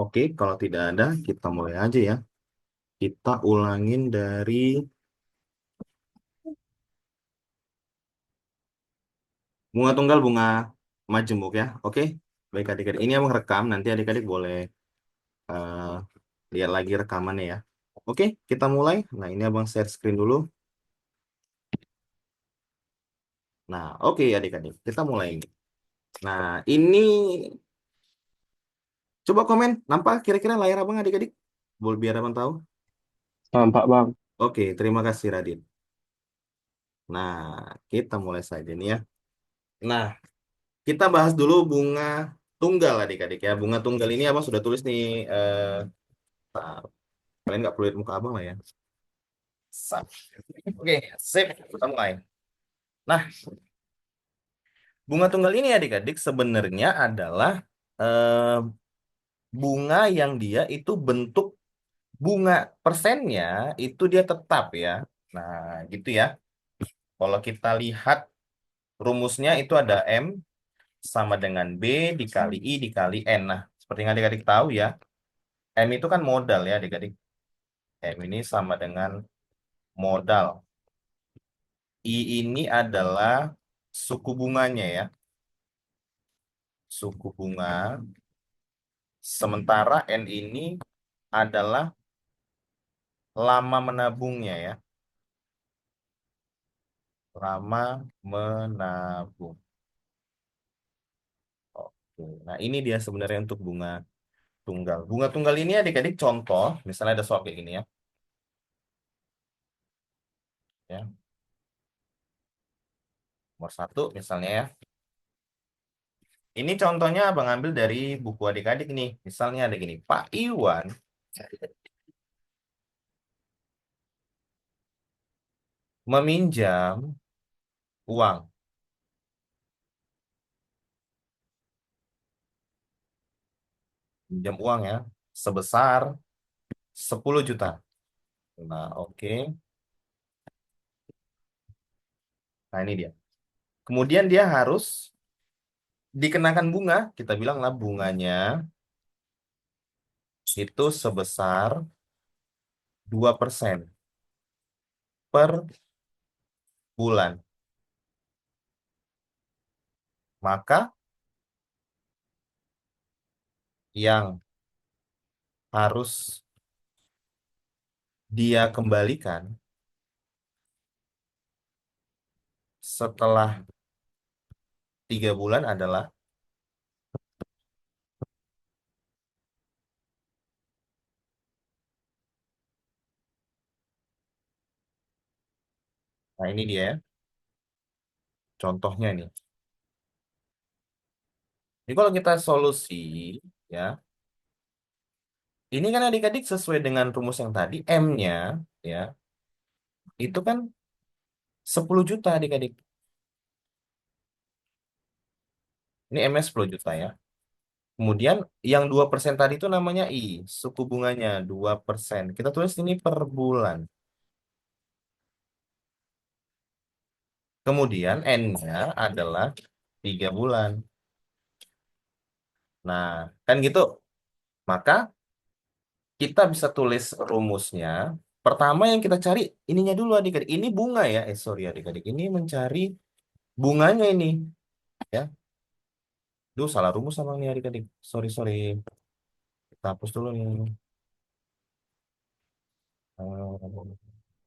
Oke, kalau tidak ada, kita mulai aja ya. Kita ulangin dari bunga tunggal, bunga majemuk ya. Oke, baik adik-adik. Ini abang rekam, nanti adik-adik boleh eh, lihat lagi rekamannya ya. Oke, kita mulai. Nah, ini abang share screen dulu. Nah, oke adik-adik, kita mulai. Nah, ini coba komen, nampak kira-kira layar abang adik-adik? Boleh biar abang tahu. Tampak bang. Oke, terima kasih Radit. Nah, kita mulai saja nih ya. Nah, kita bahas dulu bunga tunggal adik-adik ya. Bunga tunggal ini abang sudah tulis nih. Bentar. Kalian nggak perlu lihat muka abang lah ya. Sap. Oke, sip. Kita mulai. Nah, bunga tunggal ini adik-adik sebenarnya adalah eh, bunga yang dia itu bentuk bunga persennya itu dia tetap ya. Nah, gitu ya. Kalau kita lihat rumusnya itu ada M sama dengan B dikali I dikali N. Nah, seperti yang adik-adik tahu ya, M itu kan modal ya adik-adik. M ini sama dengan modal. I ini adalah suku bunganya ya, suku bunga. Sementara N ini adalah lama menabungnya ya, lama menabung. Oke. Nah, ini dia sebenarnya untuk bunga tunggal. Bunga tunggal ini adik-adik contoh, misalnya ada soal kayak gini ya. Ya, nomor satu misalnya ya. Ini contohnya abang ambil dari buku adik-adik nih. Misalnya ada gini, Pak Iwan meminjam uang, pinjam uang ya, sebesar 10 juta. Nah, oke. Nah, ini dia. Kemudian dia harus dikenakan bunga. Kita bilanglah bunganya itu sebesar 2% per bulan. Maka yang harus dia kembalikan setelah 3 bulan adalah, nah ini dia ya, contohnya nih. Ini kalau kita solusi ya, ini kan adik-adik sesuai dengan rumus yang tadi, M-nya ya, itu kan 10 juta adik-adik. Ini M-nya 10 juta ya. Kemudian yang 2% tadi itu namanya I, suku bunganya 2%. Kita tulis ini per bulan. Kemudian N-nya adalah 3 bulan. Nah, kan gitu. Maka kita bisa tulis rumusnya. Pertama yang kita cari ininya dulu adik-adik. Ini bunga ya. Sorry adik-adik. Ini mencari bunganya ini. Ya. Duh, salah rumus sama nih adik-adik. Sorry, sorry. Kita hapus dulu nih.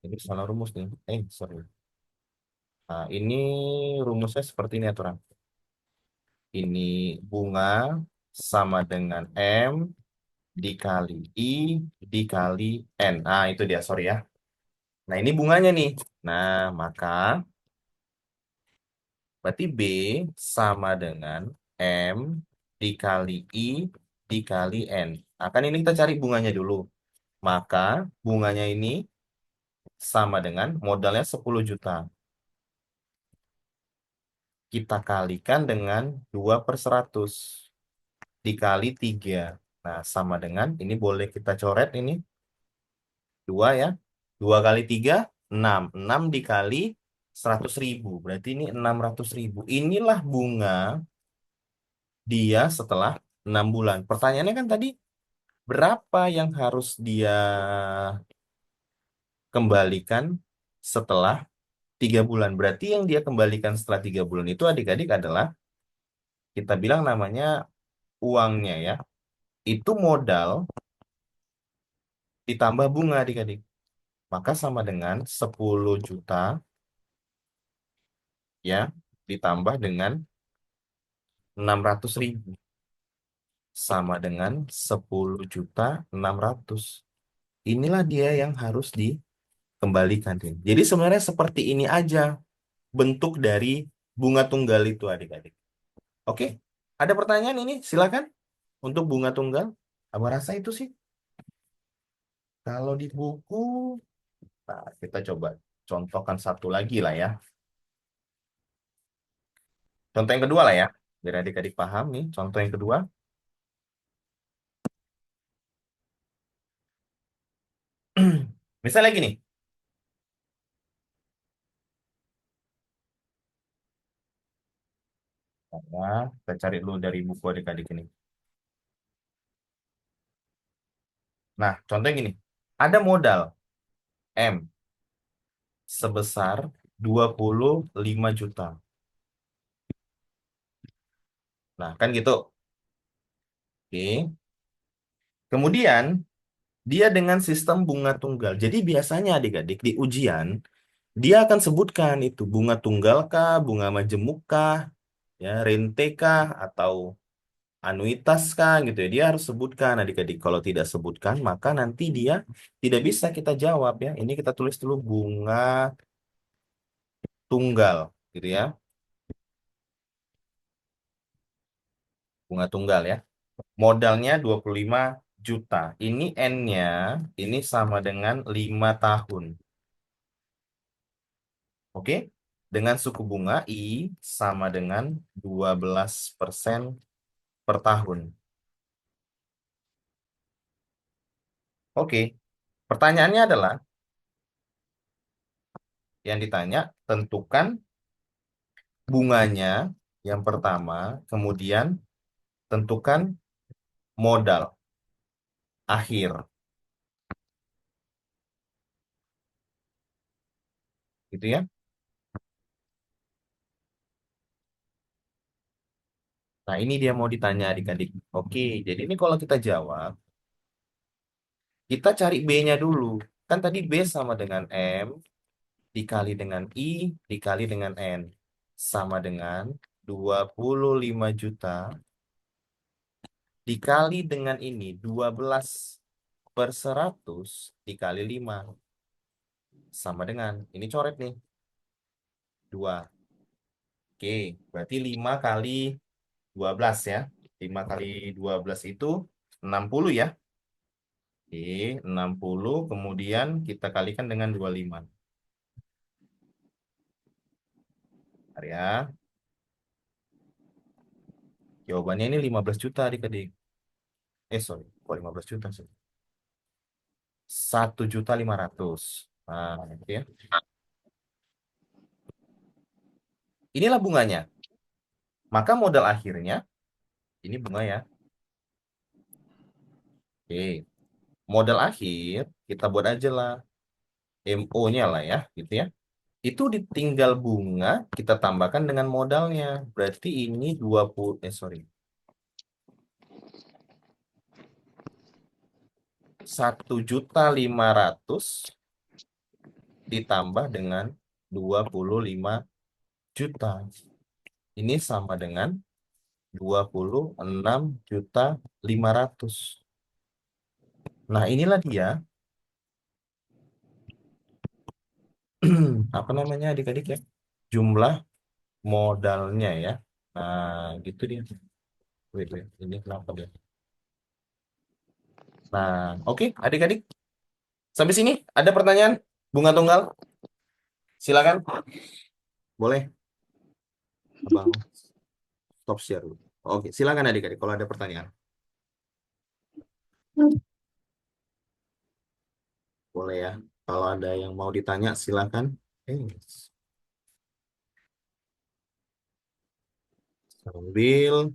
Ini salah rumus nih. Sorry. Nah, ini rumusnya seperti ini aturan. Ini bunga sama dengan M dikali I dikali N. Nah, itu dia, sorry ya. Nah, ini bunganya nih. Nah, maka berarti B sama dengan M dikali I dikali N. Nah, kan ini kita cari bunganya dulu. Maka bunganya ini sama dengan modalnya 10 juta. Kita kalikan dengan 2/100 dikali 3. Nah, sama dengan, ini boleh kita coret ini, 2 ya. 2 kali 3, 6. 6 dikali 100.000. Berarti ini 600.000. Inilah bunga dia setelah 6 bulan. Pertanyaannya kan tadi Berapa yang harus dia kembalikan setelah 3 bulan? Berarti yang dia kembalikan setelah 3 bulan itu adik-adik adalah kita bilang namanya uangnya ya. Itu modal ditambah bunga adik-adik. Maka sama dengan 10 juta ya ditambah dengan 600.000 sama dengan 10.600.000. Inilah dia yang harus dikembalikan, Din. Jadi sebenarnya seperti ini aja bentuk dari bunga tunggal itu adik-adik. Oke, ada pertanyaan ini? Silakan untuk bunga tunggal. Abang rasa itu sih. Kalau di buku, nah, kita coba contohkan satu lagi lah ya. Contoh yang kedua lah ya. Biar adik-adik paham nih. Contoh yang kedua. Misalnya gini. Nah, kita cari dulu dari buku adik-adik ini. Nah, contohnya gini. Ada modal M sebesar 25 juta. Nah, kan gitu. Oke. Kemudian, dia dengan sistem bunga tunggal. Jadi biasanya adik-adik di ujian, dia akan sebutkan itu bunga tunggal kah, bunga majemuk kah, ya, rente kah, atau anuitas kah gitu ya. Dia harus sebutkan adik-adik. Kalau tidak sebutkan, maka nanti dia tidak bisa kita jawab ya. Ini kita tulis dulu bunga tunggal gitu ya. Bunga tunggal ya. Modalnya 25 juta. Ini N-nya ini sama dengan 5 tahun. Oke? Dengan suku bunga I sama dengan 12% per tahun. Oke. Pertanyaannya adalah yang ditanya tentukan bunganya yang pertama, kemudian tentukan modal akhir. Gitu ya. Nah, ini dia mau ditanya adik-adik. Oke, jadi ini kalau kita jawab, kita cari B-nya dulu. Kan tadi B sama dengan M dikali dengan I dikali dengan N. Sama dengan 25 juta dikali dengan ini 12 per 100 dikali 5. Sama dengan, ini coret nih, 2. Oke, berarti 5 kali 12 ya. 5 kali 12 itu 60 ya. Oke, 60 kemudian kita kalikan dengan 25. Bentar ya. Jawabannya ini 15 juta adik-adik. Sorry, kok 15 juta sih? 1.500.000. Nah, gitu ya. Inilah bunganya. Maka modal akhirnya, ini bunga ya. Oke, modal akhir, kita buat aja lah. MO-nya lah ya, gitu ya. Itu ditinggal bunga, kita tambahkan dengan modalnya. Berarti ini 20, sorry. 1.500.000 ditambah dengan 25 juta. Ini sama dengan 26.500.000. Nah, inilah dia apa namanya adik-adik ya? Jumlah modalnya ya. Nah, gitu dia. Wait, wait. Ini kenapa dia? Nah, oke, adik-adik. Sampai sini ada pertanyaan? Bunga tunggal? Silakan. Boleh, Abang. Stop share dulu. Oke, silakan adik-adik kalau ada pertanyaan. Boleh ya. Kalau ada yang mau ditanya, silakan. Eh, sambil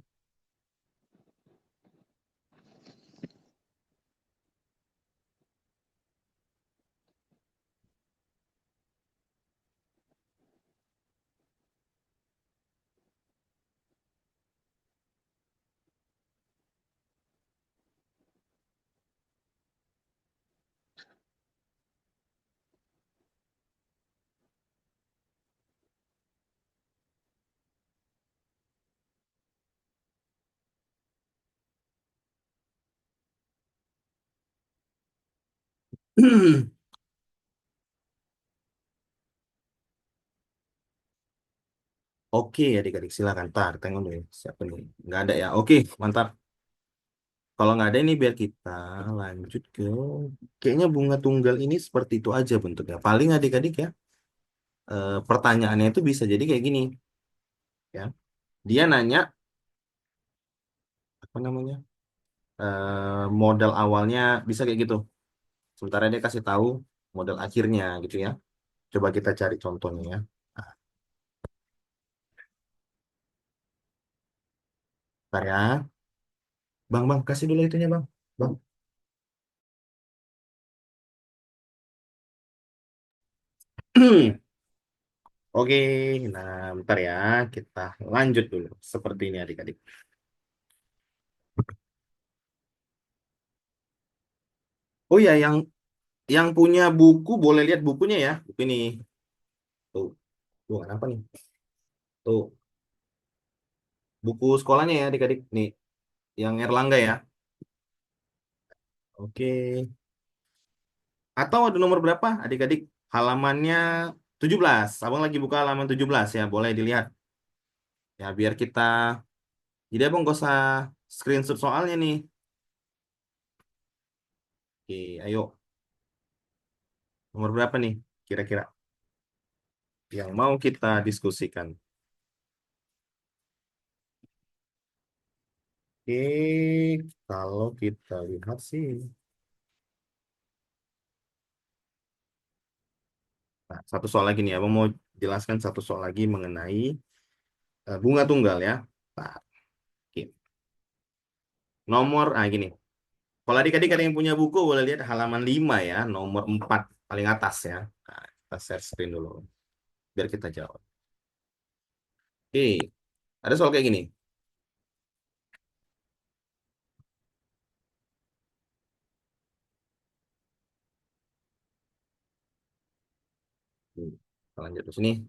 Oke, adik-adik silakan. Ntar, tengok dulu ya. Siapa nih? Nggak ada ya. Oke, mantap. Kalau nggak ada ini biar kita lanjut ke kayaknya bunga tunggal ini seperti itu aja bentuknya. Paling adik-adik ya, pertanyaannya itu bisa jadi kayak gini ya. Dia nanya apa namanya? Modal awalnya bisa kayak gitu. Sementara dia kasih tahu modal akhirnya gitu ya. Coba kita cari contohnya ya. Nah, bentar ya. Bang, kasih dulu itunya, Bang. Bang. Oke, nah bentar ya. Kita lanjut dulu. Seperti ini adik-adik. Oh ya, yang punya buku boleh lihat bukunya ya. Buku ini. Tuh, tuh apa nih? Tuh, buku sekolahnya ya adik-adik. Nih, yang Erlangga ya. Oke. Atau ada nomor berapa adik-adik? Halamannya 17. Abang lagi buka halaman 17 ya. Boleh dilihat. Ya, biar kita. Jadi abang gak usah screenshot soalnya nih. Oke, ayo. Nomor berapa nih kira-kira yang mau kita diskusikan? Oke, kalau kita lihat sih. Nah, satu soal lagi nih, abang mau jelaskan satu soal lagi mengenai bunga tunggal ya. Nah, oke. Gini. Kalau adik-adik ada yang punya buku, boleh lihat halaman 5 ya, nomor 4 paling atas ya. Nah, kita share screen dulu, biar kita jawab. Oke, ada soal kayak gini. Kita lanjut ke sini.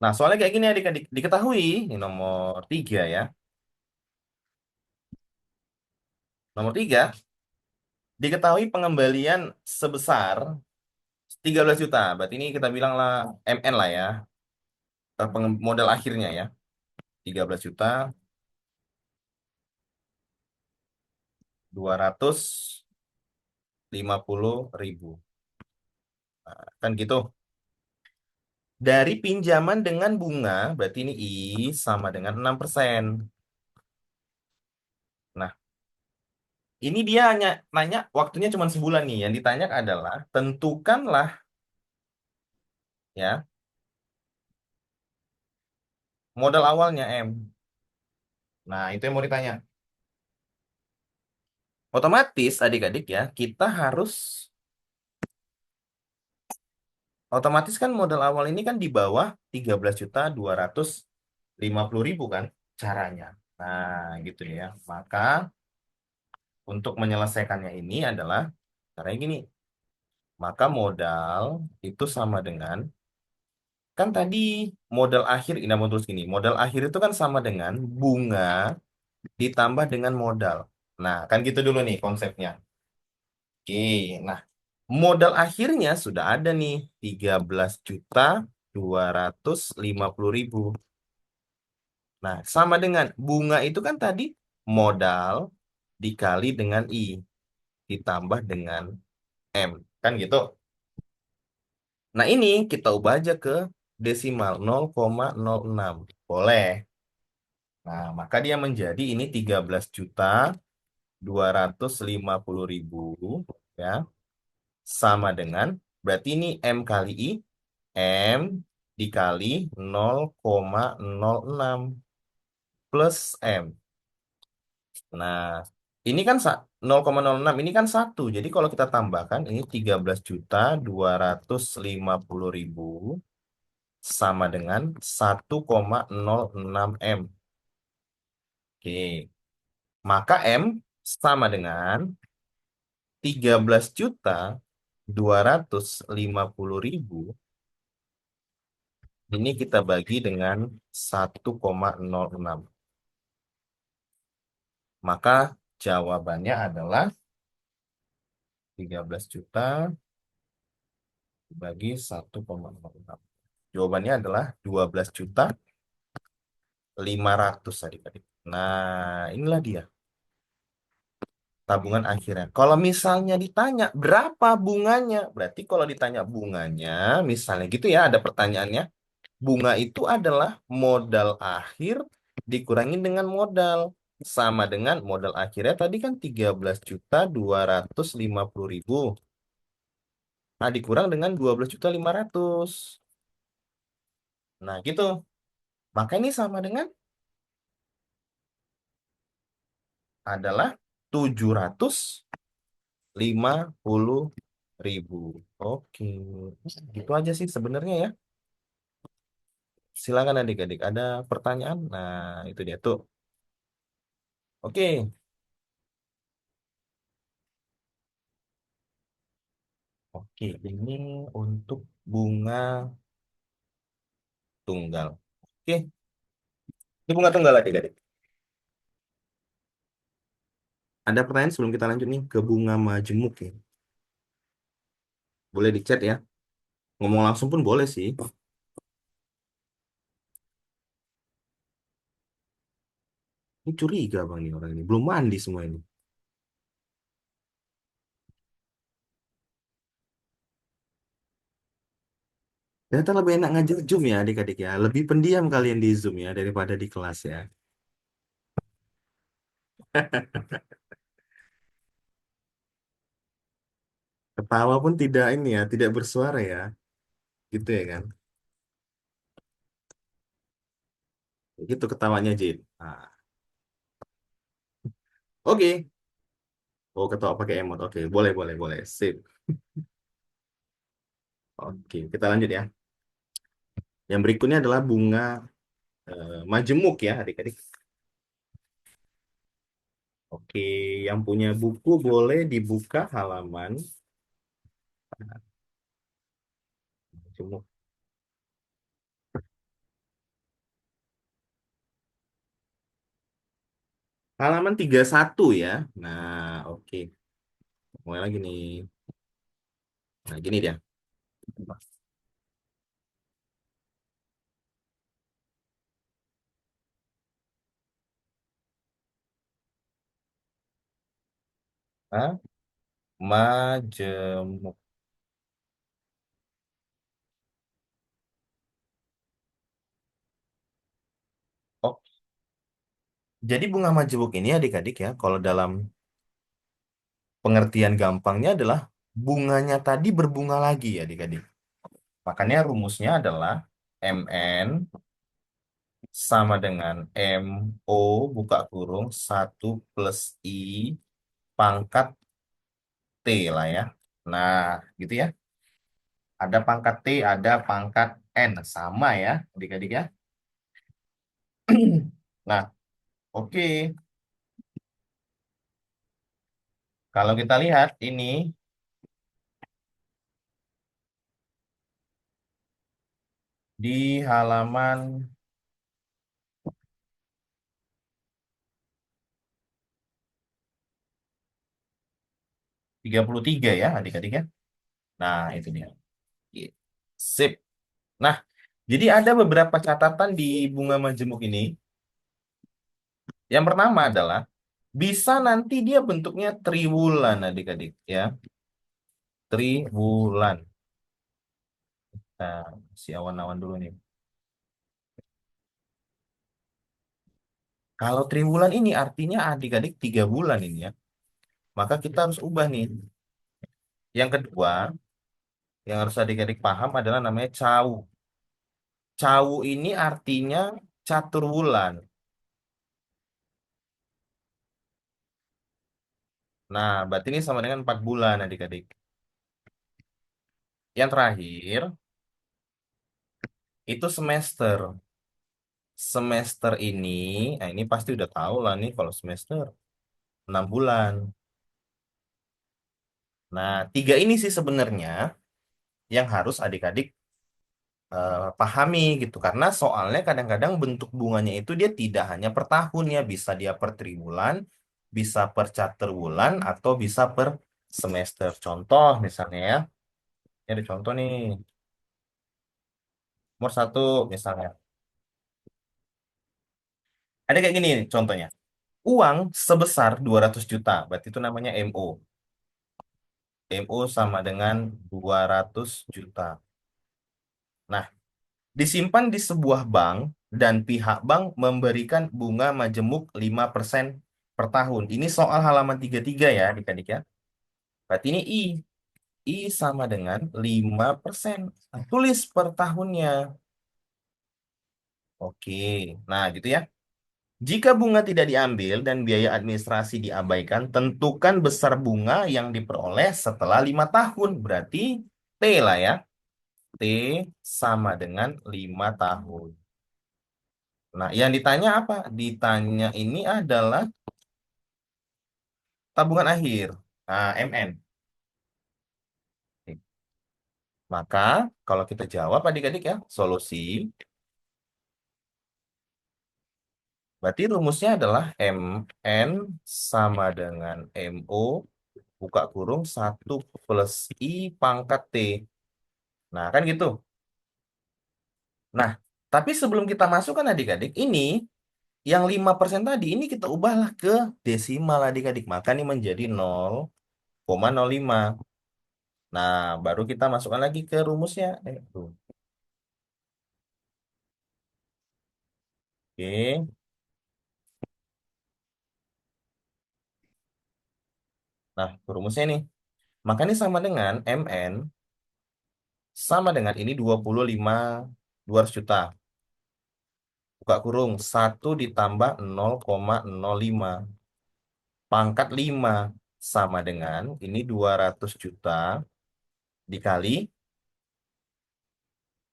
Nah, soalnya kayak gini adik-adik. Diketahui, ini nomor 3 ya. Nomor 3, diketahui pengembalian sebesar 13 juta. Berarti ini kita bilang lah MN lah ya. Modal akhirnya ya. 13.250.000. Kan gitu. Dari pinjaman dengan bunga, berarti ini I sama dengan 6%. Nah, ini dia hanya nanya waktunya cuma sebulan nih. Yang ditanya adalah tentukanlah ya modal awalnya M. Nah, itu yang mau ditanya. Otomatis adik-adik ya, kita harus otomatis kan modal awal ini kan di bawah 13.250.000 kan caranya. Nah, gitu ya. Maka untuk menyelesaikannya ini adalah caranya gini. Maka modal itu sama dengan kan tadi modal akhir ini mau terus gini. Modal akhir itu kan sama dengan bunga ditambah dengan modal. Nah, kan gitu dulu nih konsepnya. Oke, nah modal akhirnya sudah ada nih 13.250.000. Nah, sama dengan bunga itu kan tadi modal dikali dengan I ditambah dengan M. Kan gitu. Nah, ini kita ubah aja ke desimal 0,06. Boleh. Nah, maka dia menjadi ini 13.250.000 ya. Sama dengan berarti ini M kali I, M dikali 0,06 plus M. Nah, ini kan 0,06 ini kan satu. Jadi kalau kita tambahkan ini 13.250.000 sama dengan 1,06 M. Oke, maka M sama dengan 13.250.000 ini kita bagi dengan 1,06. Maka Jawabannya adalah 13 juta bagi 1,06. Jawabannya adalah 12 juta 500 adik-adik. Nah, inilah dia tabungan akhirnya. Kalau misalnya ditanya berapa bunganya, berarti kalau ditanya bunganya, misalnya gitu ya, ada pertanyaannya, bunga itu adalah modal akhir dikurangin dengan modal. Sama dengan modal akhirnya tadi kan 13.250.000. Nah, dikurang dengan 12.500. Nah, gitu. Maka ini sama dengan adalah 750.000. Oke. Gitu aja sih sebenarnya ya. Silakan adik-adik. Ada pertanyaan? Nah, itu dia tuh. Oke. Oke, ini untuk bunga tunggal. Oke, ini bunga tunggal adik-adik. Ada pertanyaan sebelum kita lanjut nih ke bunga majemuk ya. Boleh di chat ya. Ngomong langsung pun boleh sih. Ini curiga bang nih orang ini. Belum mandi semua ini. Ternyata lebih enak ngajar Zoom ya adik-adik ya. Lebih pendiam kalian di Zoom ya daripada di kelas ya. Ketawa pun tidak ini ya, tidak bersuara ya. Gitu ya kan. Gitu ketawanya Jin. Nah, oke. Oh, ketawa pakai emot. Oke, boleh, boleh, boleh. Sip. Oke, kita lanjut ya. Yang berikutnya adalah bunga majemuk ya adik-adik. Oke, yang punya buku boleh dibuka halaman majemuk. Halaman 31 ya. Nah, oke. Mulai lagi nih. Nah, gini dia. Hah? Majemuk. Oh, jadi bunga majemuk ini adik-adik ya, kalau dalam pengertian gampangnya adalah bunganya tadi berbunga lagi ya adik-adik. Makanya rumusnya adalah MN sama dengan MO buka kurung 1 + I pangkat T lah ya. Nah, gitu ya. Ada pangkat T, ada pangkat N. Sama ya, adik-adik ya. Nah, oke. Kalau kita lihat ini di halaman 33 ya, adik-adik ya. Nah, itu dia. Sip. Nah, jadi ada beberapa catatan di bunga majemuk ini. Yang pertama adalah bisa nanti dia bentuknya triwulan adik-adik ya. Triwulan. Nah, si awan-awan dulu nih. Kalau triwulan ini artinya adik-adik 3 bulan ini ya. Maka kita harus ubah nih. Yang kedua, yang harus adik-adik paham adalah namanya cawu. Cawu ini artinya catur wulan. Nah, berarti ini sama dengan 4 bulan adik-adik. Yang terakhir, itu semester. Semester ini, nah ini pasti udah tahu lah nih kalau semester 6 bulan. Nah, tiga ini sih sebenarnya yang harus adik-adik pahami gitu. Karena soalnya kadang-kadang bentuk bunganya itu dia tidak hanya per tahun ya, bisa dia per triwulan, bisa per charter bulan atau bisa per semester. Contoh misalnya ya, ini ada contoh nih, nomor satu misalnya. Ada kayak gini contohnya. Uang sebesar 200 juta, berarti itu namanya MO. MO sama dengan 200 juta. Nah, disimpan di sebuah bank dan pihak bank memberikan bunga majemuk 5% per tahun. Ini soal halaman 33 ya, adik-adik ya. Berarti ini I. I sama dengan 5%. Nah, tulis per tahunnya. Oke. Nah, gitu ya. Jika bunga tidak diambil dan biaya administrasi diabaikan, tentukan besar bunga yang diperoleh setelah 5 tahun. Berarti T lah ya. T sama dengan 5 tahun. Nah, yang ditanya apa? Ditanya ini adalah tabungan akhir. Nah, MN. Maka, kalau kita jawab adik-adik ya, solusi. Berarti rumusnya adalah MN sama dengan MO, buka kurung, 1 plus I pangkat T. Nah, kan gitu. Nah, tapi sebelum kita masukkan adik-adik, ini yang 5% tadi, ini kita ubahlah ke desimal adik-adik. Maka ini menjadi 0,05. Nah, baru kita masukkan lagi ke rumusnya. Tuh. Oke. Nah, rumusnya nih. Maka ini sama dengan MN sama dengan ini 200 juta. Buka kurung, 1 ditambah 0,05. Pangkat 5 sama dengan ini 200 juta dikali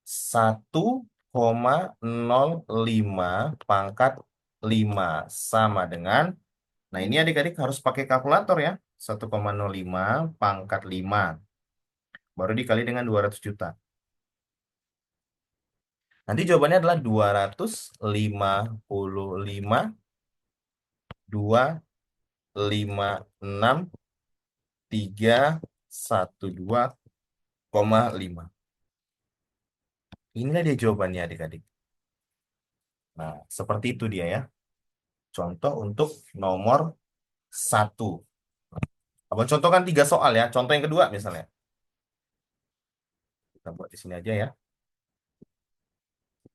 1,05 pangkat 5 sama dengan, nah ini adik-adik harus pakai kalkulator ya, 1,05 pangkat 5 baru dikali dengan 200 juta. Nanti jawabannya adalah 255,256,312,5. Inilah dia jawabannya adik-adik. Nah, seperti itu dia ya. Contoh untuk nomor satu. Abang contohkan 3 soal ya. Contoh yang kedua misalnya. Kita buat di sini aja ya.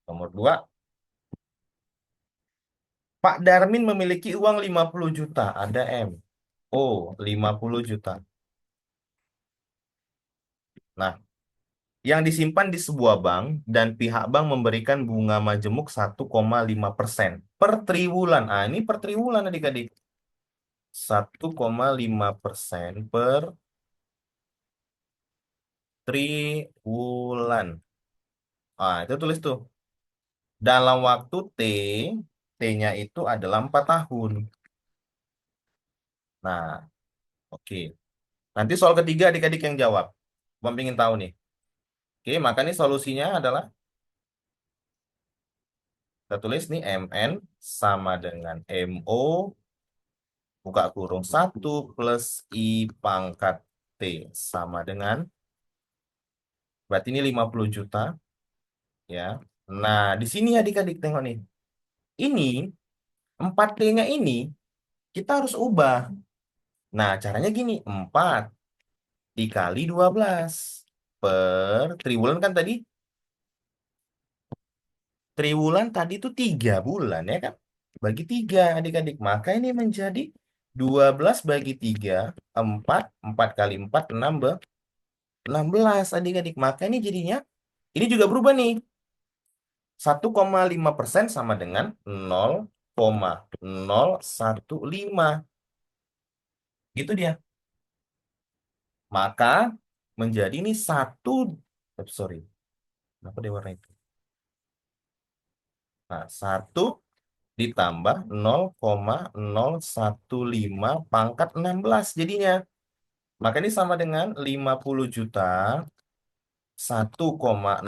Nomor 2. Pak Darmin memiliki uang 50 juta. Ada M. O, 50 juta. Nah, yang disimpan di sebuah bank dan pihak bank memberikan bunga majemuk 1,5% per triwulan. Ah, ini per triwulan adik-adik. 1,5% per triwulan. Ah, itu tulis tuh. Dalam waktu T, T-nya itu adalah 4 tahun. Nah, oke. Nanti soal ketiga adik-adik yang jawab. Bang ingin tahu nih. Oke, maka nih solusinya adalah kita tulis nih MN sama dengan MO buka kurung 1 plus I pangkat T sama dengan, berarti ini 50 juta ya. Nah, di sini adik-adik tengok nih. Ini 4T-nya ini kita harus ubah. Nah, caranya gini, 4 dikali 12 per triwulan kan tadi. Triwulan tadi itu 3 bulan ya kan? Bagi 3 adik-adik. Maka ini menjadi 12 bagi 3 4 4 kali 4 16 adik-adik. Maka ini jadinya, ini juga berubah nih. 1,5% sama dengan 0,015. Gitu dia. Maka menjadi ini sorry. Kenapa dia warna itu? Nah, 1 ditambah 0,015 pangkat 16 jadinya. Maka ini sama dengan 50 juta 1,015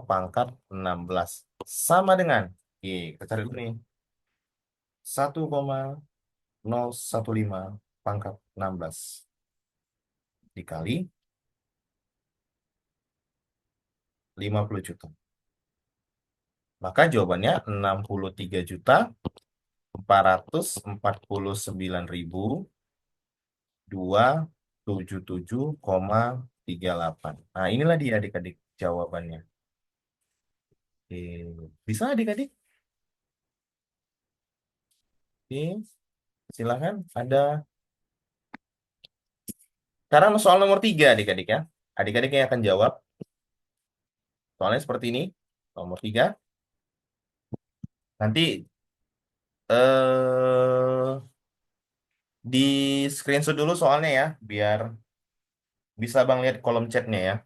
pangkat 16. Sama dengan, kita cari dulu nih. 1,015 0,15 pangkat 16 dikali 50 juta. Maka jawabannya 63.449.277,38. Nah, inilah dia adik-adik jawabannya. Oke. Bisa adik-adik? Oke, silakan. Ada. Sekarang soal nomor 3 adik-adik ya. Adik-adik yang akan jawab. Soalnya seperti ini. Nomor 3. Nanti eh di screenshot dulu soalnya ya. Biar bisa Bang lihat kolom chatnya ya.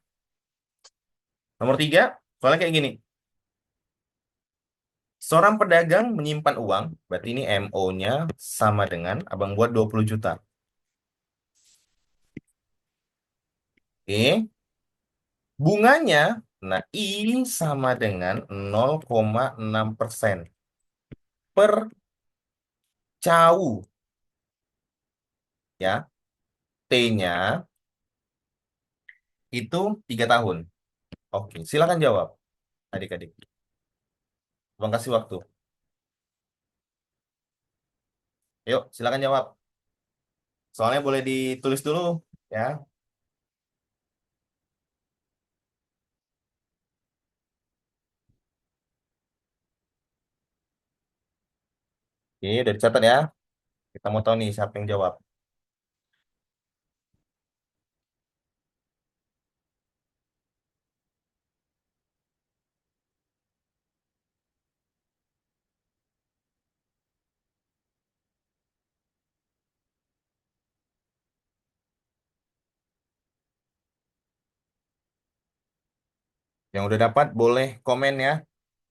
Nomor 3. Soalnya kayak gini. Seorang pedagang menyimpan uang. Berarti ini MO-nya sama dengan Abang buat 20 juta. Oke. Bunganya, nah I sama dengan 0,6% per CAU ya. T-nya itu 3 tahun. Oke, silakan jawab adik-adik. Bang kasih waktu. Yuk, silakan jawab. Soalnya boleh ditulis dulu ya. Oke, udah dicatat ya. Kita mau tahu nih siapa yang jawab. Yang udah dapat boleh komen ya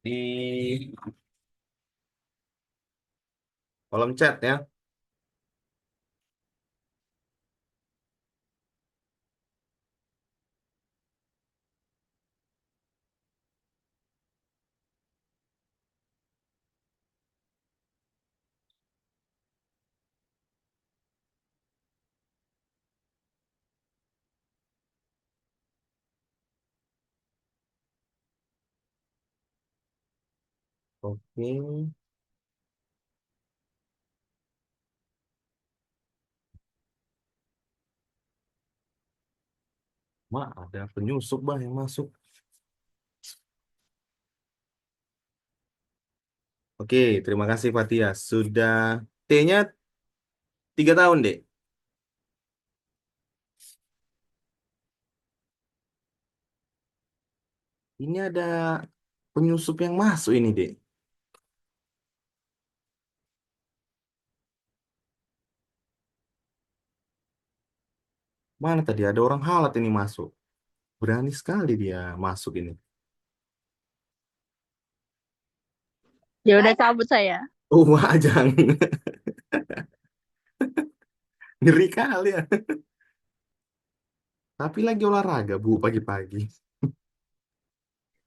di kolom chat ya. Oke. Wah, ada penyusup bah yang masuk. Oke, terima kasih Fatia. Sudah T-nya 3 tahun, Dek. Ini ada penyusup yang masuk ini, Dek. Mana tadi ada orang halat ini masuk. Berani sekali dia masuk ini. Ya udah cabut saya. Oh, wah, jangan. Ngeri kali ya. Tapi lagi olahraga, Bu, pagi-pagi.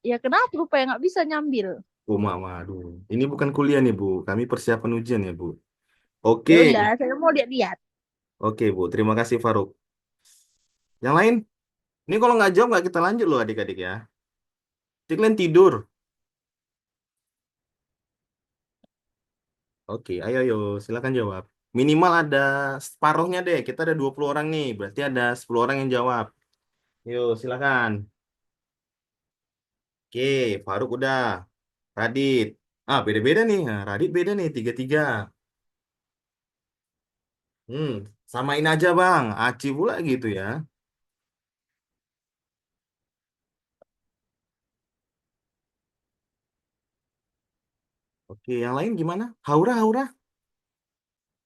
Ya kenapa rupanya nggak bisa nyambil? Oh, mama, aduh. Ini bukan kuliah nih, Bu. Kami persiapan ujian ya, Bu. Oke, Ya udah, saya mau lihat-lihat. oke, Bu. Terima kasih, Faruk. Yang lain, ini kalau nggak jawab, nggak kita lanjut loh, adik-adik ya. Jadi kalian tidur. Oke, ayo, ayo. Silakan jawab. Minimal ada separuhnya deh. Kita ada 20 orang nih. Berarti ada 10 orang yang jawab. Yuk, silakan. Oke, Faruk udah. Radit. Ah, beda-beda nih. Nah, Radit beda nih, 3-3. Hmm, samain aja, Bang. Aci pula gitu ya. Oke, yang lain gimana? Haura, Haura.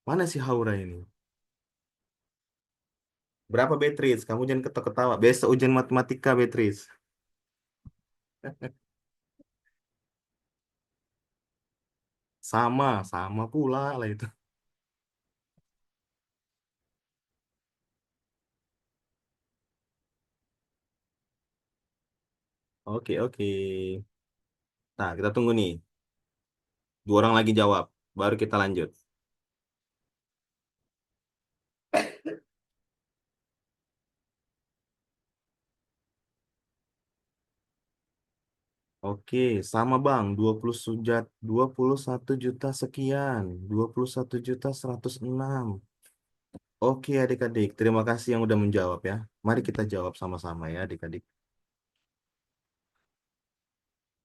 Mana si Haura ini? Berapa Beatrice? Kamu jangan ketawa-ketawa. Besok ujian matematika, Beatrice. Sama, sama pula lah itu. Oke, oke. Nah, kita tunggu nih. 2 orang lagi jawab. Baru kita lanjut. Oke, sama Bang. 21 juta sekian. 21.106. Oke, adik-adik. Terima kasih yang udah menjawab ya. Mari kita jawab sama-sama ya, adik-adik.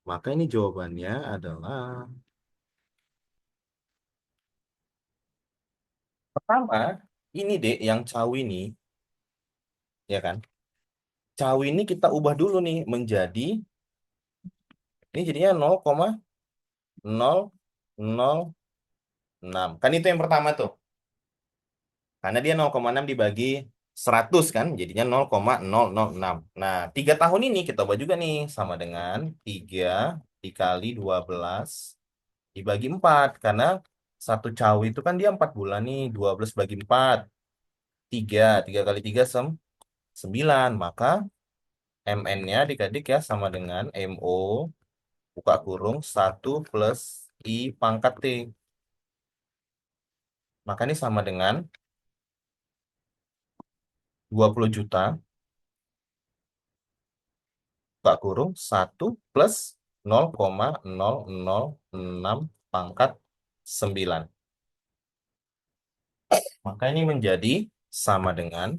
Maka ini jawabannya adalah pertama, ini dek yang cawi ini, ya kan? Cawi ini kita ubah dulu nih menjadi, ini jadinya 0,006. Kan itu yang pertama tuh. Karena dia 0,6 dibagi 100 kan, jadinya 0,006. Nah, 3 tahun ini kita ubah juga nih, sama dengan 3 dikali 12 dibagi 4. Karena satu cawi itu kan dia 4 bulan nih, 12 bagi 4. 3 kali 3 9. Maka MN-nya adik-adik ya sama dengan MO buka kurung 1 plus I pangkat T. Maka ini sama dengan 20 juta buka kurung 1 plus 0,006 pangkat 9. Maka ini menjadi sama dengan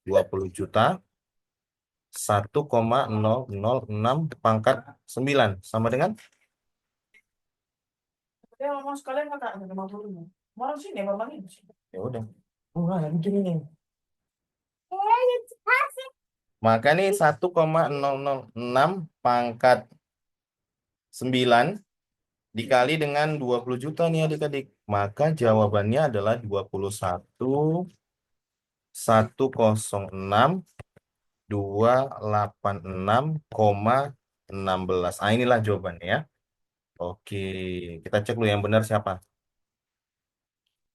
20 juta 1,006 pangkat 9. Sama dengan ya ngomong sekalian kakak 50. Mau sini memang ini. Ya udah. Enggak, begini nih. Maka nih 1,006 pangkat 9 dikali dengan 20 juta nih adik-adik. Maka jawabannya adalah 21.186,286,16. Ah, inilah jawabannya ya. Oke, kita cek dulu yang benar siapa.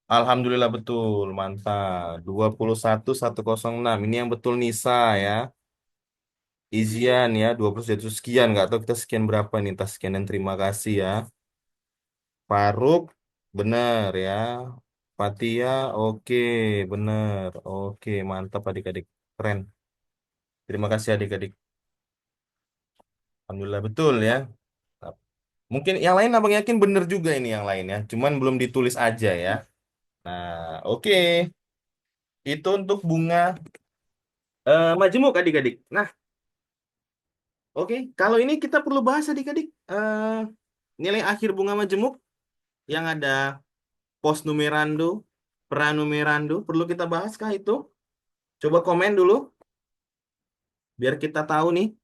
Alhamdulillah betul, mantap. 21.106. Ini yang betul Nisa ya. Izian ya, 21 sekian. Nggak tahu kita sekian berapa nih. Tas sekian dan terima kasih ya. Faruk, benar ya. Fatia, oke, benar. Oke, mantap adik-adik. Keren. Terima kasih adik-adik. Alhamdulillah betul ya. Mungkin yang lain abang yakin benar juga ini yang lain ya. Cuman belum ditulis aja ya. Nah, oke. Itu untuk bunga majemuk adik-adik. Nah, oke. Kalau ini kita perlu bahas adik-adik. Nilai akhir bunga majemuk yang ada post numerando, pranumerando. Perlu kita bahas kah itu? Coba komen dulu. Biar kita tahu nih.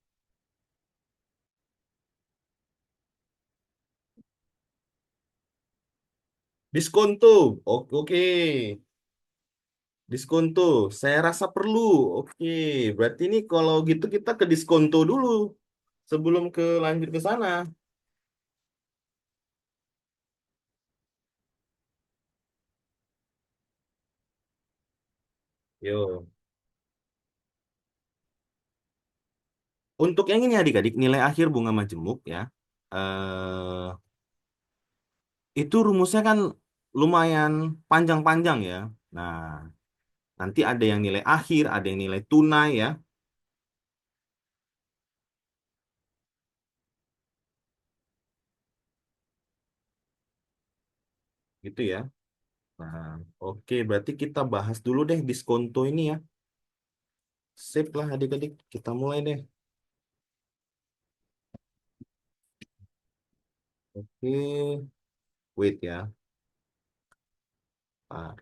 Diskonto. Oke. Diskonto. Saya rasa perlu. Oke. Berarti ini kalau gitu kita ke diskonto dulu. Sebelum ke lanjut ke sana. Yo. Untuk yang ini adik-adik, nilai akhir bunga majemuk ya. Eh, itu rumusnya kan lumayan panjang-panjang ya. Nah, nanti ada yang nilai akhir, ada yang nilai tunai ya. Gitu ya. Nah, oke, berarti kita bahas dulu deh diskonto ini ya. Sip lah adik-adik, kita mulai deh. Oke, wait ya. Ah,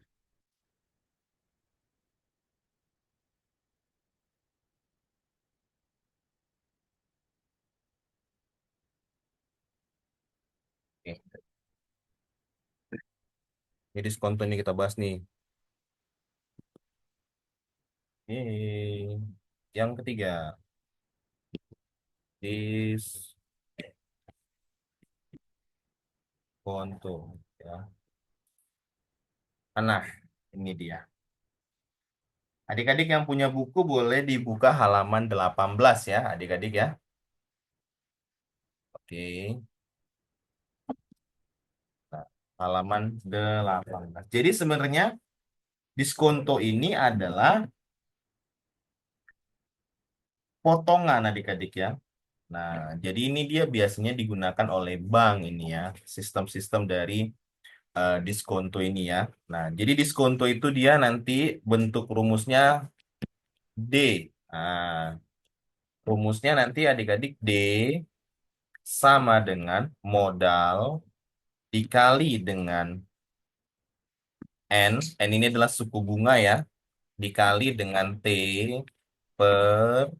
oke. Ini diskonto ini kita bahas nih. Yang ketiga, diskonto ya. Nah, ini dia. Adik-adik yang punya buku boleh dibuka halaman 18 ya, adik-adik ya. Oke. Nah, halaman 18. Jadi sebenarnya diskonto ini adalah potongan adik-adik ya. Nah, jadi ini dia biasanya digunakan oleh bank ini ya, sistem-sistem dari diskonto ini ya. Nah, jadi diskonto itu dia nanti bentuk rumusnya D. Nah, rumusnya nanti adik-adik D sama dengan modal dikali dengan N ini adalah suku bunga ya, dikali dengan T per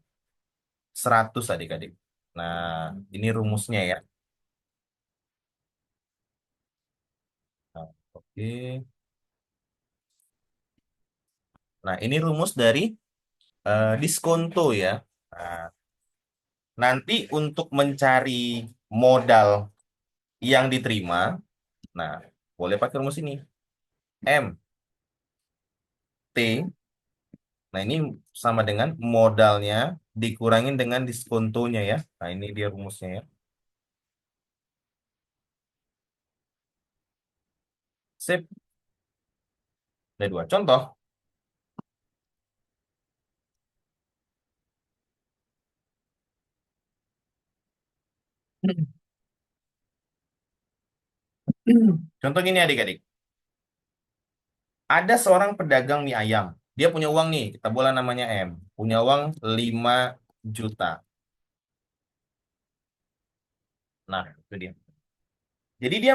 100 adik-adik. Nah, ini rumusnya ya. Nah, oke. Nah, ini rumus dari diskonto ya. Nah, nanti untuk mencari modal yang diterima, nah, boleh pakai rumus ini. M, T. Nah, ini sama dengan modalnya dikurangin dengan diskontonya ya. Nah, ini dia rumusnya ya. Sip. Ada dua contoh. Contoh gini adik-adik. Ada seorang pedagang mie ayam. Dia punya uang nih, kita boleh namanya M. Punya uang 5 juta. Nah, itu dia. Jadi dia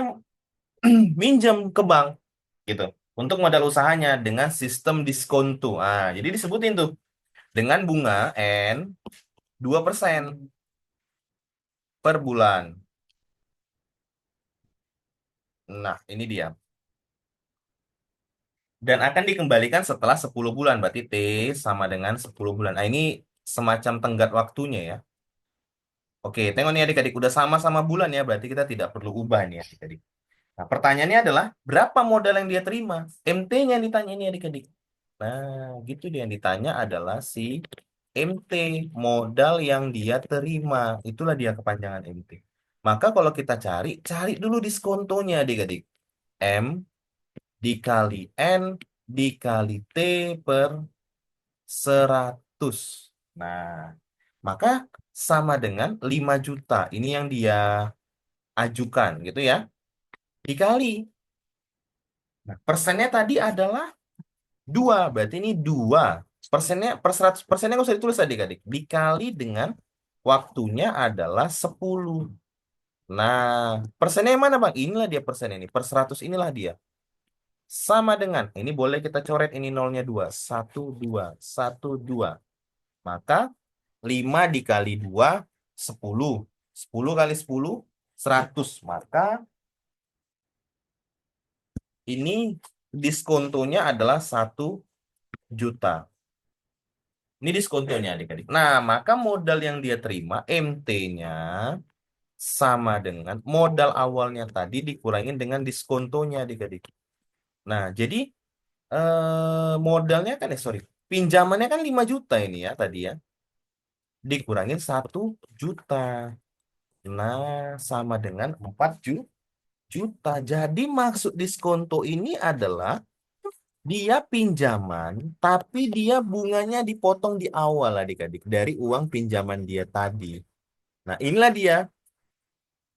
minjem ke bank gitu untuk modal usahanya dengan sistem diskonto. Ah, jadi disebutin tuh dengan bunga N 2% per bulan. Nah, ini dia. Dan akan dikembalikan setelah 10 bulan. Berarti T sama dengan 10 bulan. Nah, ini semacam tenggat waktunya ya. Oke, tengok nih adik-adik. Udah sama-sama bulan ya. Berarti kita tidak perlu ubah nih adik-adik. Nah, pertanyaannya adalah berapa modal yang dia terima? MT-nya yang ditanya ini adik-adik. Nah, gitu dia yang ditanya adalah si MT, modal yang dia terima. Itulah dia kepanjangan MT. Maka kalau kita cari, cari dulu diskontonya adik-adik. M dikali N dikali T per 100. Nah, maka sama dengan 5 juta. Ini yang dia ajukan gitu ya. Dikali. Nah, persennya tadi adalah 2. Berarti ini 2. Persennya per 100%-nya nggak usah ditulis adik-adik. Dikali dengan waktunya adalah 10. Nah, persennya yang mana Bang? Inilah dia persen ini. Per 100 inilah dia. Sama dengan, ini boleh kita coret ini nolnya 2. 1, 2. 1, 2. Maka 5 dikali 2, 10. 10 kali 10, 100. Maka ini diskontonya adalah 1 juta. Ini diskontonya adik-adik. Nah, maka modal yang dia terima, MT-nya sama dengan modal awalnya tadi dikurangin dengan diskontonya adik-adik. Nah, jadi modalnya kan, sorry, pinjamannya kan 5 juta ini ya tadi ya. Dikurangin 1 juta. Nah, sama dengan 4 juta. Jadi maksud diskonto ini adalah dia pinjaman, tapi dia bunganya dipotong di awal adik-adik dari uang pinjaman dia tadi. Nah, inilah dia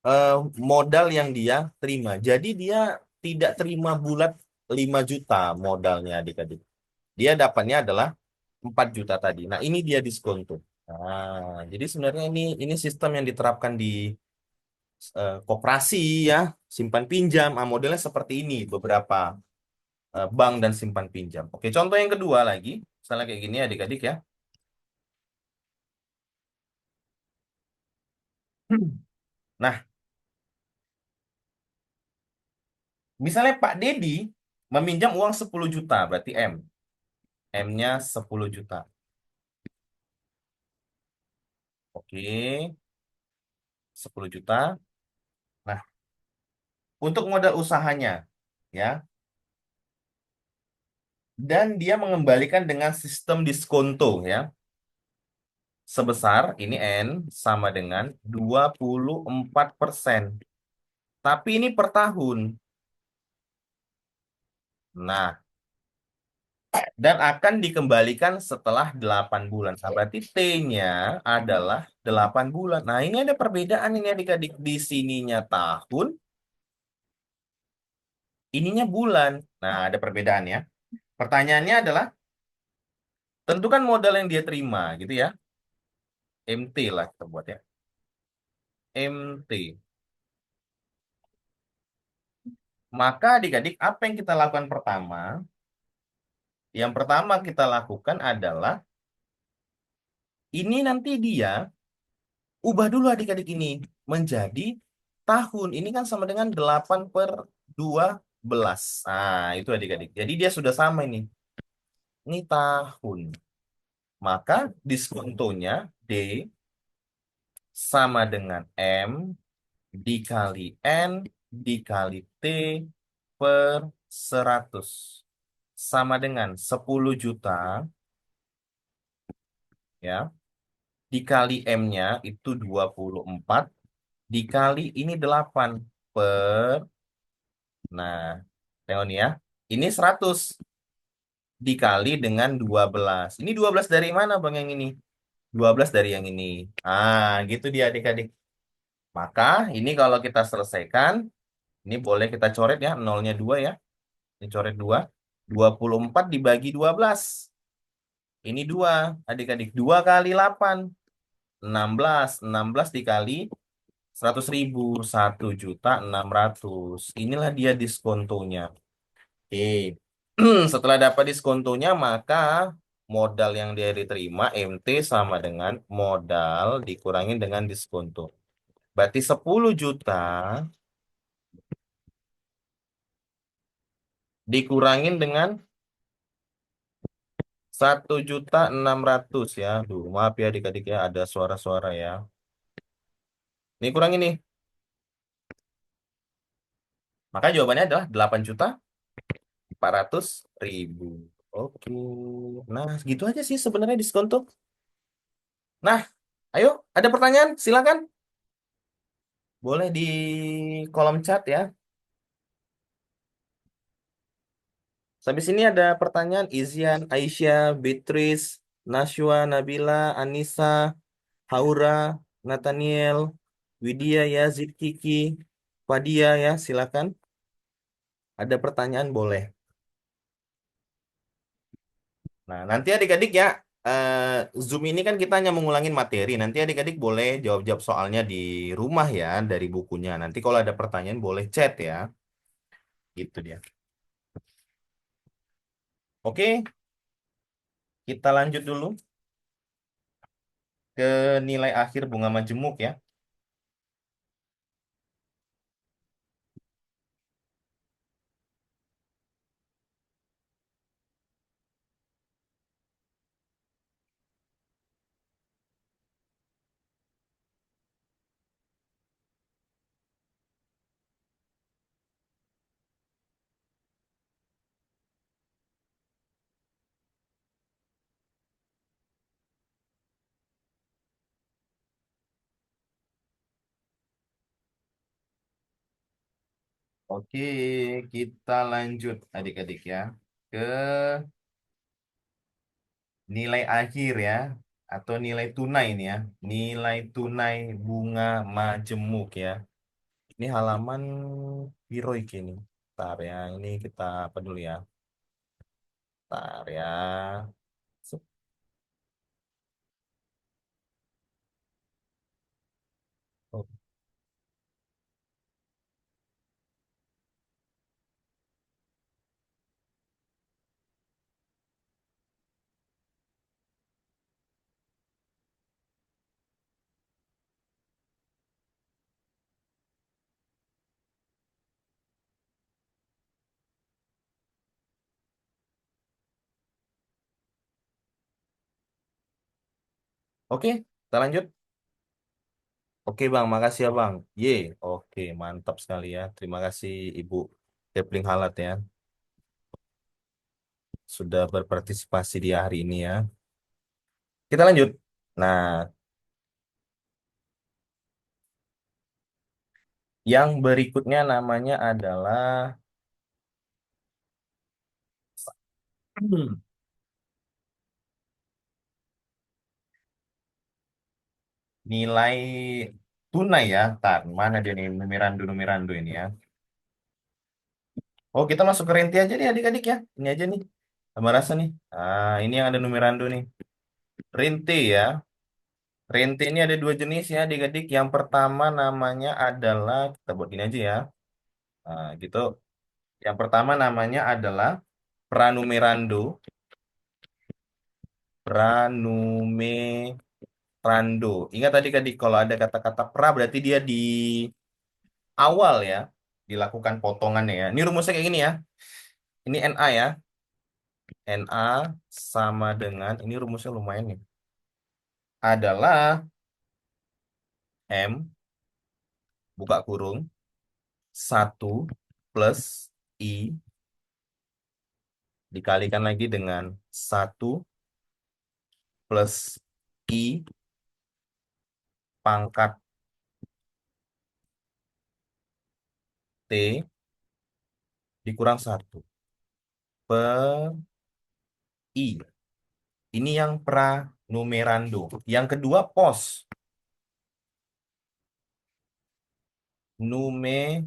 eh, modal yang dia terima. Jadi dia tidak terima bulat 5 juta modalnya adik-adik. Dia dapatnya adalah 4 juta tadi. Nah, ini dia diskonto. Nah, jadi sebenarnya ini sistem yang diterapkan di koperasi ya, simpan pinjam. Ah, modelnya seperti ini beberapa bank dan simpan pinjam. Oke, contoh yang kedua lagi, misalnya kayak gini adik-adik ya. Nah, misalnya Pak Dedi meminjam uang 10 juta, berarti M. M-nya 10 juta. Oke, 10 juta. Nah, untuk modal usahanya ya, dan dia mengembalikan dengan sistem diskonto ya, sebesar ini N sama dengan 24%. Tapi ini per tahun. Nah, Dan akan dikembalikan setelah 8 bulan. Nah, berarti T-nya adalah 8 bulan. Nah, ini ada perbedaan ini adik-adik. Di sininya tahun, ininya bulan. Nah, ada perbedaan ya. Pertanyaannya adalah, tentukan modal yang dia terima gitu ya. MT lah kita buat ya. MT. Maka adik-adik apa yang kita lakukan pertama? Yang pertama kita lakukan adalah ini nanti dia ubah dulu adik-adik ini menjadi tahun. Ini kan sama dengan 8/12. Nah, itu adik-adik. Jadi dia sudah sama ini. Ini tahun. Maka diskontonya D sama dengan M dikali N dikali T per 100. Sama dengan 10 juta ya. Dikali M-nya itu 24. Dikali ini 8 per. Nah, tengok nih ya. Ini 100 dikali dengan 12. Ini 12 dari mana Bang yang ini? 12 dari yang ini. Ah, gitu dia adik-adik. Maka ini kalau kita selesaikan, ini boleh kita coret ya, nolnya 2 ya. Ini coret 2. 24 dibagi 12. Ini 2, adik-adik. 2 kali 8. 16. 16 dikali 100.000. 1.600.000. Inilah dia diskontonya. Oke. Setelah dapat diskontonya, maka modal yang dia diterima MT sama dengan modal dikurangin dengan diskonto. Berarti 10 juta dikurangin dengan 1.600.000 ya. Duh, maaf ya adik-adik ya, ada suara-suara ya. Ini kurangin nih. Maka jawabannya adalah 8.400.000. Oke. Nah, segitu aja sih sebenarnya diskonto. Nah, ayo, ada pertanyaan? Silakan. Boleh di kolom chat ya. Sampai sini ada pertanyaan Izian, Aisyah, Beatrice, Nashwa, Nabila, Anissa, Haura, Nathaniel, Widya, Yazid, Kiki, Fadia ya, silakan. Ada pertanyaan boleh. Nah, nanti adik-adik ya, Zoom ini kan kita hanya mengulangin materi. Nanti adik-adik boleh jawab-jawab soalnya di rumah ya, dari bukunya. Nanti kalau ada pertanyaan boleh chat ya. Gitu dia. Oke, kita lanjut dulu ke nilai akhir bunga majemuk ya. Oke, kita lanjut adik-adik ya ke nilai akhir ya atau nilai tunai ini ya. Nilai tunai bunga majemuk ya. Ini halaman Piroik ini. Bentar ya, ini kita apa dulu ya? Bentar ya. Sep. Oh, oke, kita lanjut. Oke Bang, makasih ya Bang. Ye, oke, mantap sekali ya. Terima kasih Ibu Kepling Halat ya. Sudah berpartisipasi di hari ini ya. Kita lanjut. Nah, yang berikutnya namanya adalah Hmm. Nilai tunai ya. Ntar, mana dia nih numerandu ini ya. Oh, kita masuk ke renti aja nih adik-adik ya. Ini aja nih. Sama rasa nih. Ah, ini yang ada numerandu nih. Renti ya. Renti ini ada dua jenis ya adik-adik. Yang pertama namanya adalah, kita buat ini aja ya. Nah, gitu. Yang pertama namanya adalah pranumerando. Pranumerando. Ingat adik-adik kalau ada kata-kata pra berarti dia di awal ya. Dilakukan potongannya ya. Ini rumusnya kayak gini ya. Ini NA ya. NA sama dengan, ini rumusnya lumayan nih. Adalah M buka kurung satu plus I dikalikan lagi dengan satu plus I pangkat T dikurang satu per I. Ini yang pranumerando. Yang kedua pos. Numerando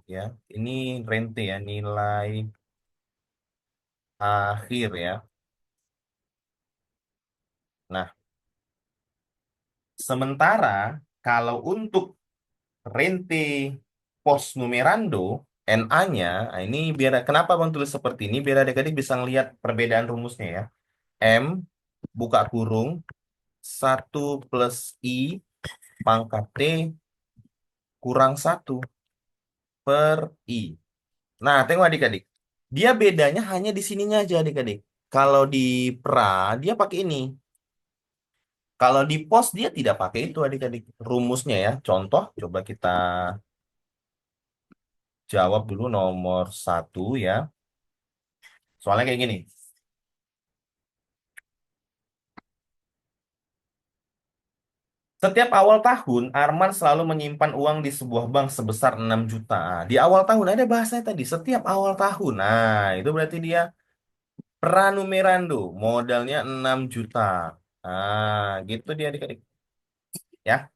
ya. Ini rente ya, nilai akhir ya. Nah, sementara kalau untuk rente post numerando NA-nya, nah ini biar kenapa Bang tulis seperti ini biar adik-adik bisa ngelihat perbedaan rumusnya ya. M buka kurung satu plus I pangkat T kurang satu per I. Nah, tengok adik-adik. Dia bedanya hanya di sininya aja adik-adik. Kalau di pra dia pakai ini. Kalau di pos dia tidak pakai itu adik-adik. Rumusnya ya. Contoh, coba kita jawab dulu nomor satu ya. Soalnya kayak gini. Setiap awal tahun, Arman selalu menyimpan uang di sebuah bank sebesar 6 juta. Di awal tahun ada bahasanya tadi, setiap awal tahun. Nah, itu berarti dia pranumerando, modalnya 6 juta. Nah, gitu dia adik-adik. Ya,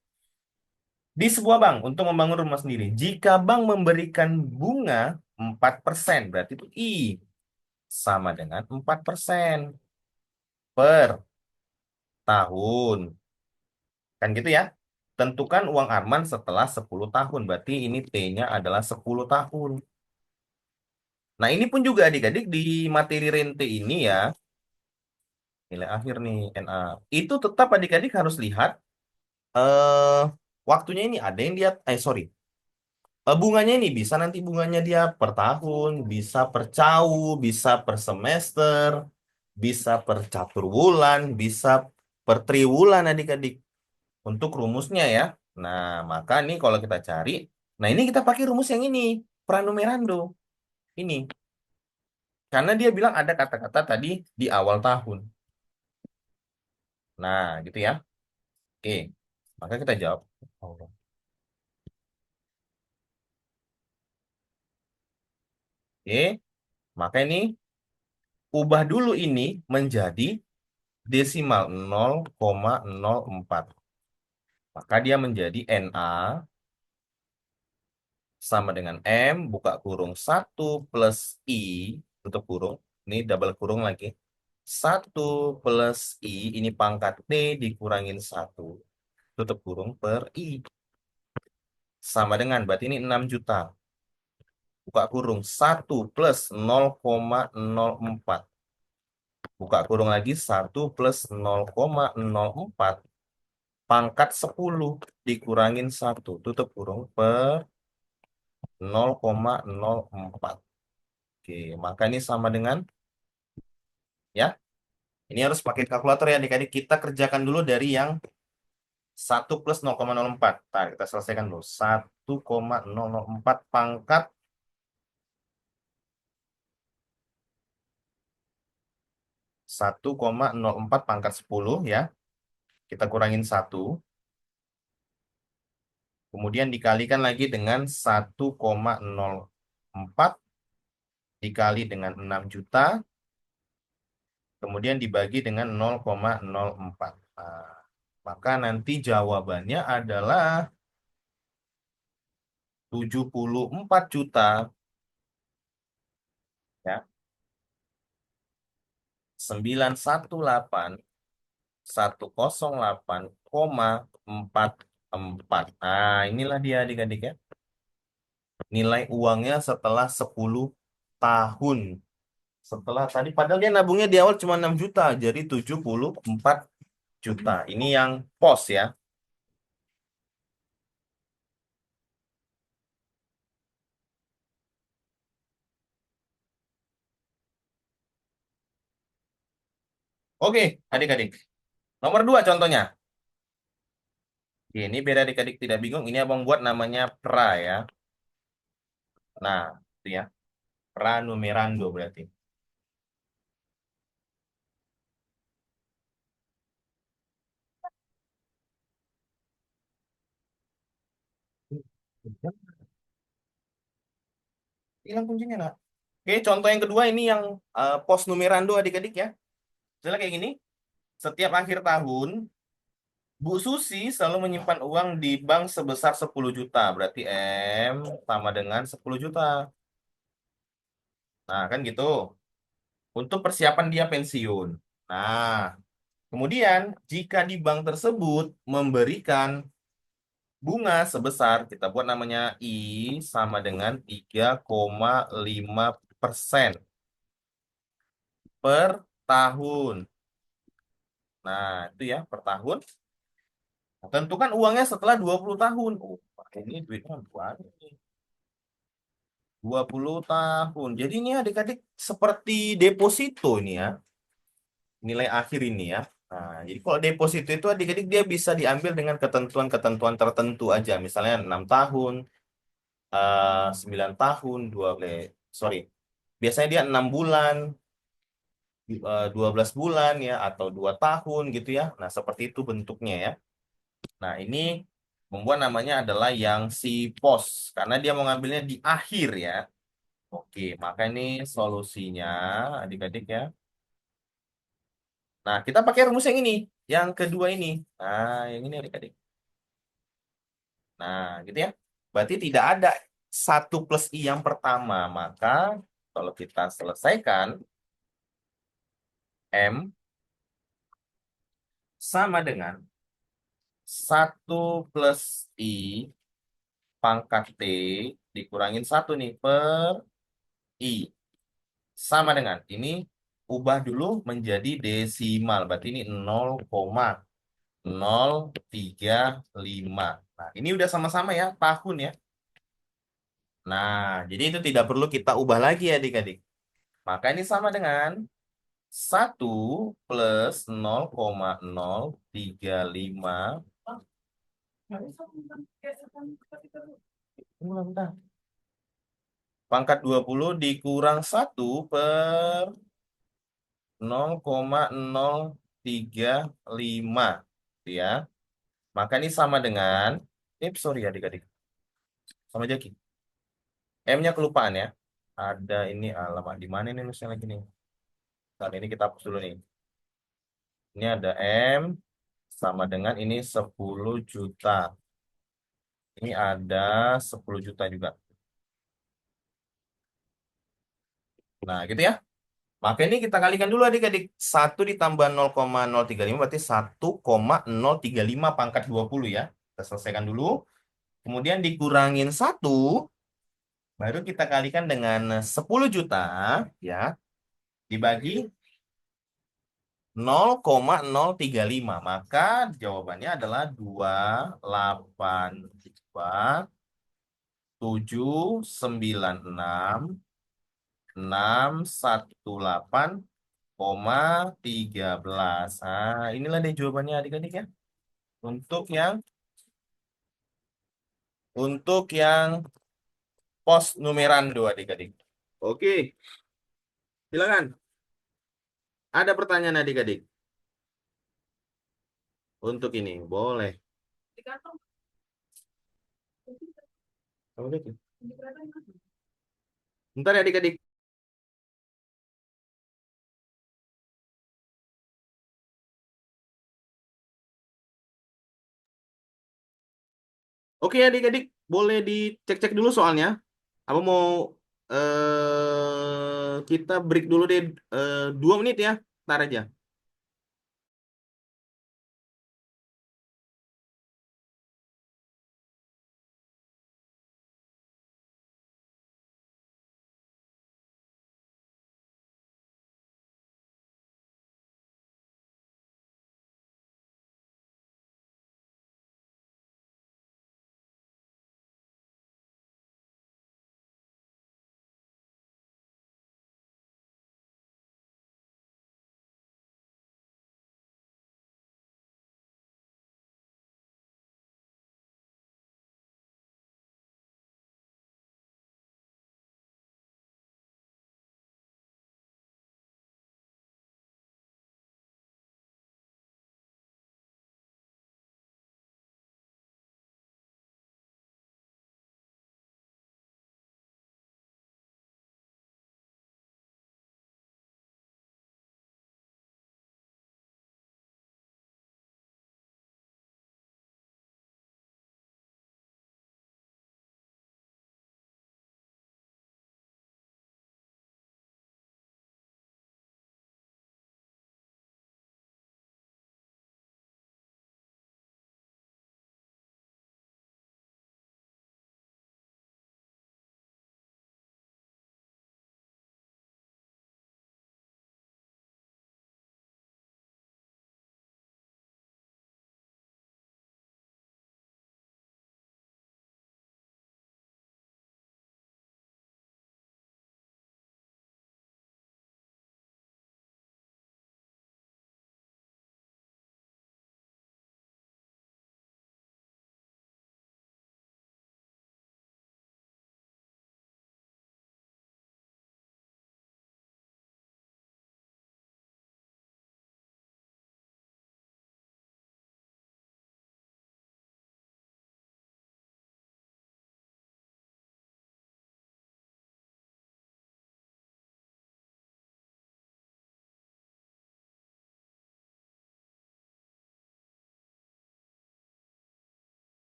di sebuah bank untuk membangun rumah sendiri. Jika bank memberikan bunga 4%, berarti itu I sama dengan 4% per tahun. Kan gitu ya. Tentukan uang Arman setelah 10 tahun. Berarti ini T-nya adalah 10 tahun. Nah, ini pun juga adik-adik di materi rente ini ya, nilai akhir nih NA. Itu tetap adik-adik harus lihat eh waktunya ini ada yang dia sorry. Bunganya ini bisa nanti bunganya dia per tahun, bisa per cau, bisa per semester, bisa per catur bulan, bisa per triwulan adik-adik. Untuk rumusnya ya. Nah, maka nih kalau kita cari, nah ini kita pakai rumus yang ini, pranumerando. Ini. Karena dia bilang ada kata-kata tadi di awal tahun. Nah, gitu ya. Oke. Maka kita jawab. Oke. Maka ini ubah dulu ini menjadi desimal 0,04. Maka dia menjadi NA sama dengan M buka kurung satu plus I tutup kurung. Ini double kurung lagi. Satu plus I, ini pangkat T dikurangin satu tutup kurung per I. Sama dengan, berarti ini 6 juta. Buka kurung, satu plus 0,04. Buka kurung lagi, satu plus 0,04. Pangkat 10 dikurangin satu tutup kurung per 0,04. Oke, maka ini sama dengan, ya, ini harus pakai kalkulator ya adik-adik. Kita kerjakan dulu dari yang satu plus 0,04. Nah, kita selesaikan dulu. 1,004 pangkat 1,04 pangkat 10 ya. Kita kurangin 1. Kemudian dikalikan lagi dengan 1,04 dikali dengan 6 juta, kemudian dibagi dengan 0,04. Nah, maka nanti jawabannya adalah 74 juta, ya, 918.108,44. Nah, inilah dia adik-adik ya. Nilai uangnya setelah 10 tahun. Setelah tadi, padahal dia nabungnya di awal cuma 6 juta, jadi 74 juta. Ini yang pos ya. Oke, adik-adik. Nomor 2 contohnya. Oke, ini biar adik-adik tidak bingung, ini abang buat namanya pra ya. Nah, itu ya. Pra numerando berarti. Hilang kuncinya nak. Oke, contoh yang kedua ini yang post numerando adik-adik ya. Misalnya kayak gini. Setiap akhir tahun, Bu Susi selalu menyimpan uang di bank sebesar 10 juta. Berarti M sama dengan 10 juta. Nah, kan gitu. Untuk persiapan dia pensiun. Nah, kemudian jika di bank tersebut memberikan bunga sebesar, kita buat namanya I sama dengan 3,5% per tahun. Nah, itu ya per tahun. Nah, tentukan uangnya setelah 20 tahun. Oh, ini duitnya banyak nih. 20 tahun. Jadi ini adik-adik seperti deposito ini ya. Nilai akhir ini ya. Nah, jadi kalau deposito itu adik-adik dia bisa diambil dengan ketentuan-ketentuan tertentu aja. Misalnya 6 tahun, 9 tahun, 12, sorry. Biasanya dia 6 bulan, 12 bulan ya, atau 2 tahun gitu ya. Nah, seperti itu bentuknya ya. Nah, ini membuat namanya adalah yang si pos. Karena dia mau ngambilnya di akhir ya. Oke, maka ini solusinya adik-adik ya. Nah, kita pakai rumus yang ini. Yang kedua ini. Nah, yang ini adik-adik. Nah, gitu ya. Berarti tidak ada 1 + I yang pertama. Maka kalau kita selesaikan, M sama dengan 1 + I pangkat T dikurangin 1 nih per I. Sama dengan, ini ubah dulu menjadi desimal. Berarti ini 0,035. Nah, ini udah sama-sama ya, tahun ya. Nah, jadi itu tidak perlu kita ubah lagi ya adik-adik. Maka ini sama dengan 1 + 0,035. Bentar. Pangkat 20 dikurang 1 per 0,035. Gitu ya. Maka ini sama dengan, sorry adik-adik, sama aja Ki. M-nya kelupaan ya. Ada ini alamat di mana nih nulisnya lagi nih. Saat ini kita hapus dulu nih. Ini ada M sama dengan ini 10 juta. Ini ada 10 juta juga. Nah, gitu ya. Maka ini kita kalikan dulu adik-adik. 1 ditambah 0,035 berarti 1,035 pangkat 20 ya. Kita selesaikan dulu. Kemudian dikurangin 1, baru kita kalikan dengan 10 juta ya. Dibagi 0,035. Maka jawabannya adalah 282.796.618,13. Inilah deh jawabannya adik-adik ya. Untuk yang untuk yang pos numerando adik-adik. Oke, silakan. Ada pertanyaan adik-adik untuk ini? Boleh. Bentar ya adik-adik. Oke adik-adik, boleh dicek-cek dulu soalnya. Apa mau kita break dulu deh 2 menit ya, ntar aja.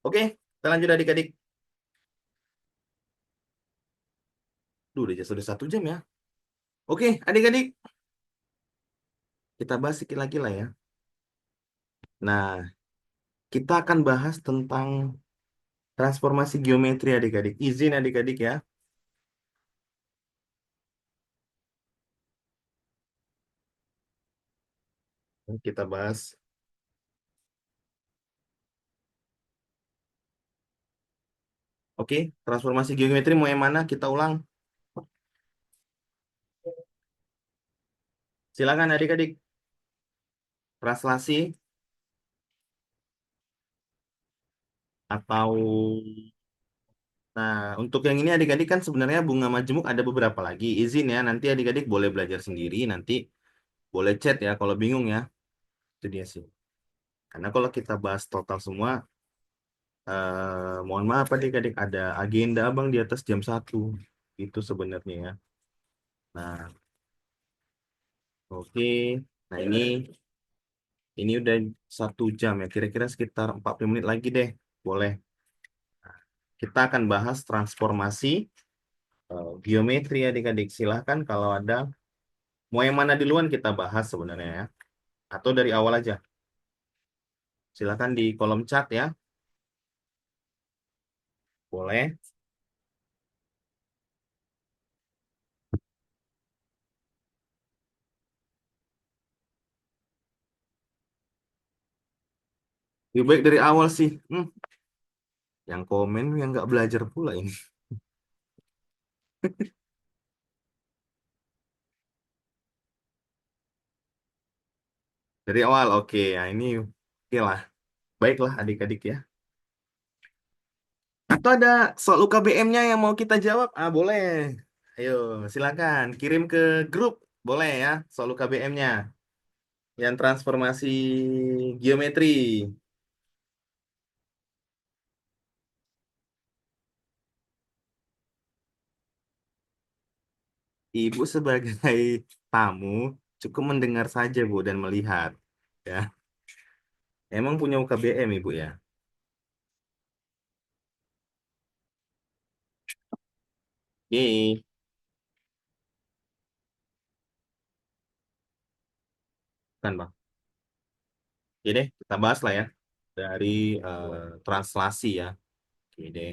Oke, kita lanjut adik-adik. Duh, sudah 1 jam ya. Oke, adik-adik, kita bahas sedikit lagi lah ya. Nah, kita akan bahas tentang transformasi geometri adik-adik. Izin adik-adik ya. Kita bahas. Oke, transformasi geometri mau yang mana? Kita ulang. Silakan adik-adik. Translasi atau nah, untuk yang ini adik-adik kan sebenarnya bunga majemuk ada beberapa lagi. Izin ya, nanti adik-adik boleh belajar sendiri, nanti boleh chat ya kalau bingung ya. Itu dia sih. Karena kalau kita bahas total semua, mohon maaf adik-adik ada agenda abang di atas jam 1. Itu sebenarnya ya. Nah, oke. Nah ini udah 1 jam ya. Kira-kira sekitar 40 menit lagi deh. Boleh. Kita akan bahas transformasi geometri adik-adik. Silahkan kalau ada. Mau yang mana duluan kita bahas sebenarnya ya. Atau dari awal aja. Silahkan di kolom chat ya. Boleh. Lebih baik dari awal sih. Yang komen yang nggak belajar pula ini. Dari awal, oke. Nah, ini Oke lah, baiklah adik-adik ya. Atau ada soal UKBM-nya yang mau kita jawab? Ah, boleh. Ayo, silakan kirim ke grup. Boleh ya, soal UKBM-nya. Yang transformasi geometri. Ibu sebagai tamu cukup mendengar saja, Bu, dan melihat. Ya, emang punya UKBM, Ibu ya? Oke, kan, Bang. Oke deh, kita bahas lah ya. Dari translasi ya. Oke deh.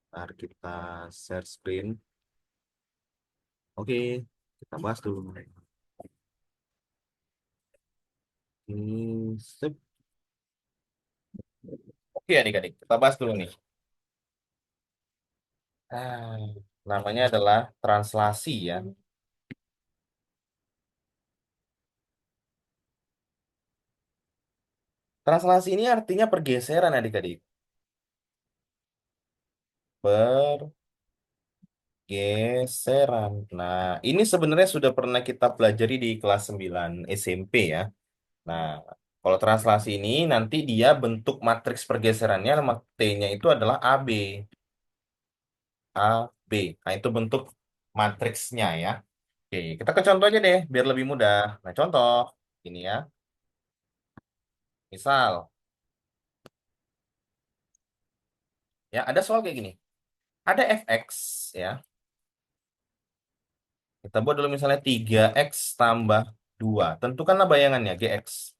Ntar kita share screen. Oke, kita bahas dulu. Ini, sip. Oke adik-adik, kita bahas dulu nih. Ah, namanya adalah translasi ya. Translasi ini artinya pergeseran adik-adik. Pergeseran. Nah, ini sebenarnya sudah pernah kita pelajari di kelas 9 SMP ya. Nah, kalau translasi ini nanti dia bentuk matriks pergeserannya, nama T-nya itu adalah AB. AB. Nah, itu bentuk matriksnya ya. Oke, kita ke contoh aja deh, biar lebih mudah. Nah, contoh ini ya. Misal, ya ada soal kayak gini. Ada fx ya. Kita buat dulu misalnya 3x tambah 2. Tentukanlah bayangannya, gx.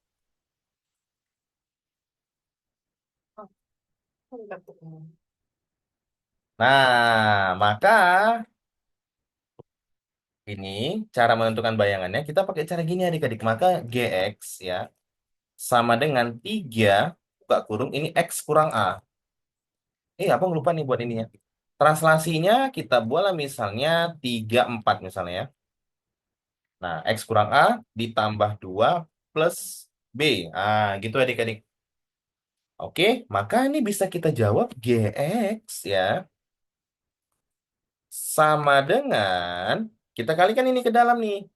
Nah, maka ini cara menentukan bayangannya kita pakai cara gini adik-adik. Maka gx ya sama dengan 3 buka kurung ini x kurang a. Apa lupa nih buat ininya. Translasinya kita buat misalnya 3 4 misalnya ya. Nah, x kurang a ditambah 2 plus b. Gitu adik-adik. Oke, maka ini bisa kita jawab gx ya sama dengan kita kalikan ini ke dalam nih.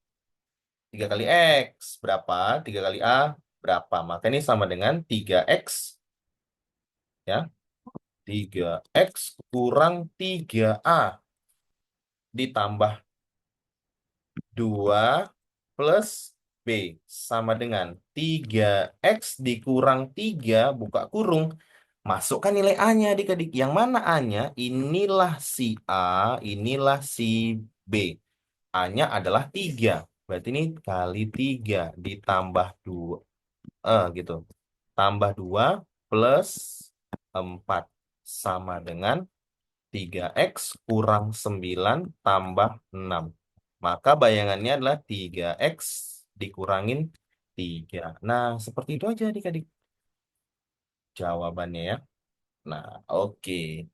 3 kali x berapa? 3 kali a berapa? Maka ini sama dengan 3x ya. 3x kurang 3a ditambah 2 plus b sama dengan 3x dikurang 3 buka kurung. Masukkan nilai A-nya adik-adik. Yang mana A-nya? Inilah si A, inilah si B. A-nya adalah 3. Berarti ini kali 3 ditambah 2. Gitu. Tambah 2 plus 4. Sama dengan 3x kurang 9 tambah 6. Maka bayangannya adalah 3x dikurangin 3. Nah, seperti itu aja adik-adik jawabannya ya. Nah, oke.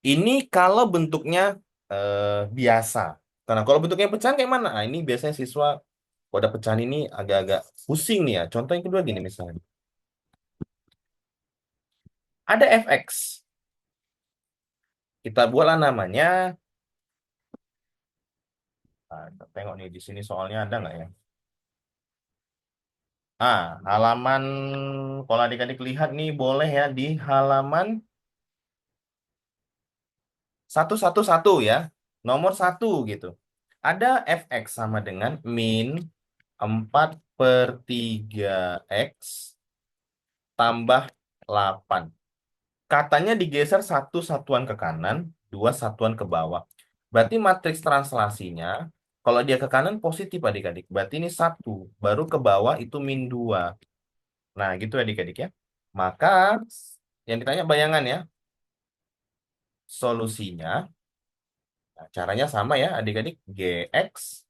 Ini kalau bentuknya biasa. Karena kalau bentuknya pecahan kayak mana? Ini biasanya siswa kalau ada pecahan ini agak-agak pusing nih ya. Contoh yang kedua gini misalnya. Ada fx. Kita buatlah namanya. Kita tengok nih di sini soalnya ada nggak ya? Halaman kalau adik-adik lihat nih boleh ya di halaman 111 ya. Nomor 1 gitu. Ada fx sama dengan min 4/3x tambah 8. Katanya digeser 1 satuan ke kanan, 2 satuan ke bawah. Berarti matriks translasinya, kalau dia ke kanan positif adik-adik. Berarti ini 1. Baru ke bawah itu min 2. Nah gitu adik-adik ya. Maka yang ditanya bayangan ya. Solusinya, nah, caranya sama ya adik-adik. Gx.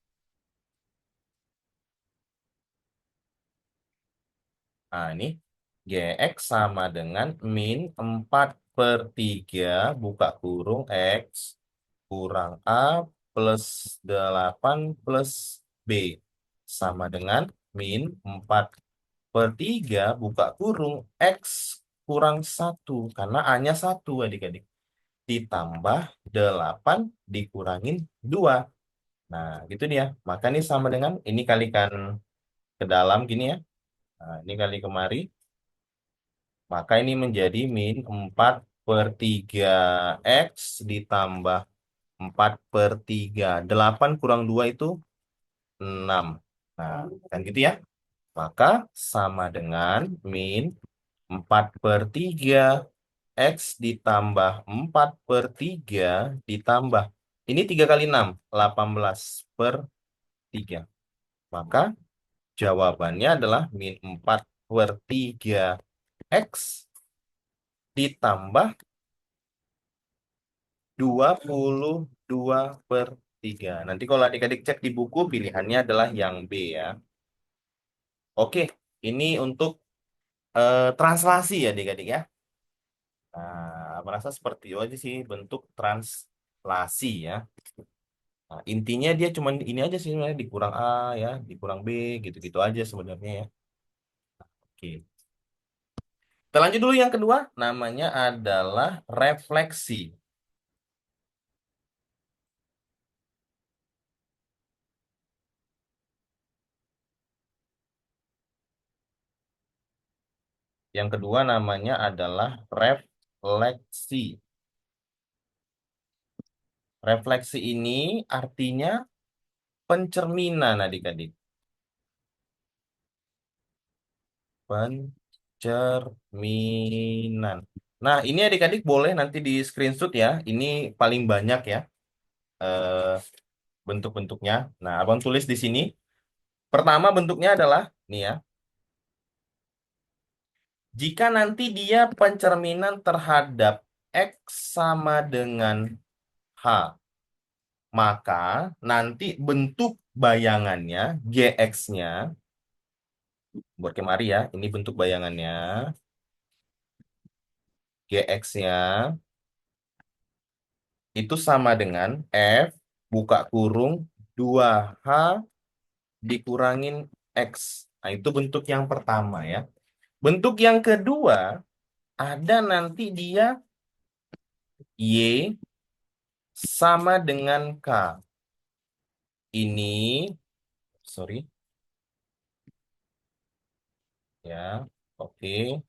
Nah ini. Gx sama dengan min 4/3 buka kurung x kurang A plus 8 plus B sama dengan min 4/3 buka kurung X kurang 1. Karena A-nya 1 adik-adik. Ditambah 8 dikurangin 2. Nah, gitu dia. Maka ini sama dengan, ini kalikan ke dalam gini ya. Nah, ini kali kemari. Maka ini menjadi min 4/3 X ditambah 4/3. 8 kurang 2 itu 6. Nah, kan gitu ya. Maka sama dengan min 4/3 X ditambah 4/3 ditambah. Ini 3 kali 6, 18/3. Maka jawabannya adalah min 4/3 X ditambah 22/3. Nanti kalau adik-adik cek di buku, pilihannya adalah yang B ya. Oke, ini untuk translasi ya adik-adik ya. Nah, merasa seperti itu aja sih bentuk translasi ya. Nah, intinya dia cuma ini aja sih sebenarnya, dikurang A ya, dikurang B, gitu-gitu aja sebenarnya ya. Oke. Kita lanjut dulu yang kedua, namanya adalah refleksi. Yang kedua namanya adalah refleksi. Refleksi ini artinya pencerminan adik-adik. Pencerminan. Nah, ini adik-adik boleh nanti di screenshot ya. Ini paling banyak ya eh, bentuk-bentuknya. Nah, abang tulis di sini. Pertama bentuknya adalah nih ya. Jika nanti dia pencerminan terhadap X sama dengan H, maka nanti bentuk bayangannya GX-nya, buat kemari ya, ini bentuk bayangannya, GX-nya itu sama dengan F buka kurung 2H dikurangin X. Nah, itu bentuk yang pertama ya. Bentuk yang kedua, ada nanti dia Y sama dengan K. Ini, sorry, ya, oke.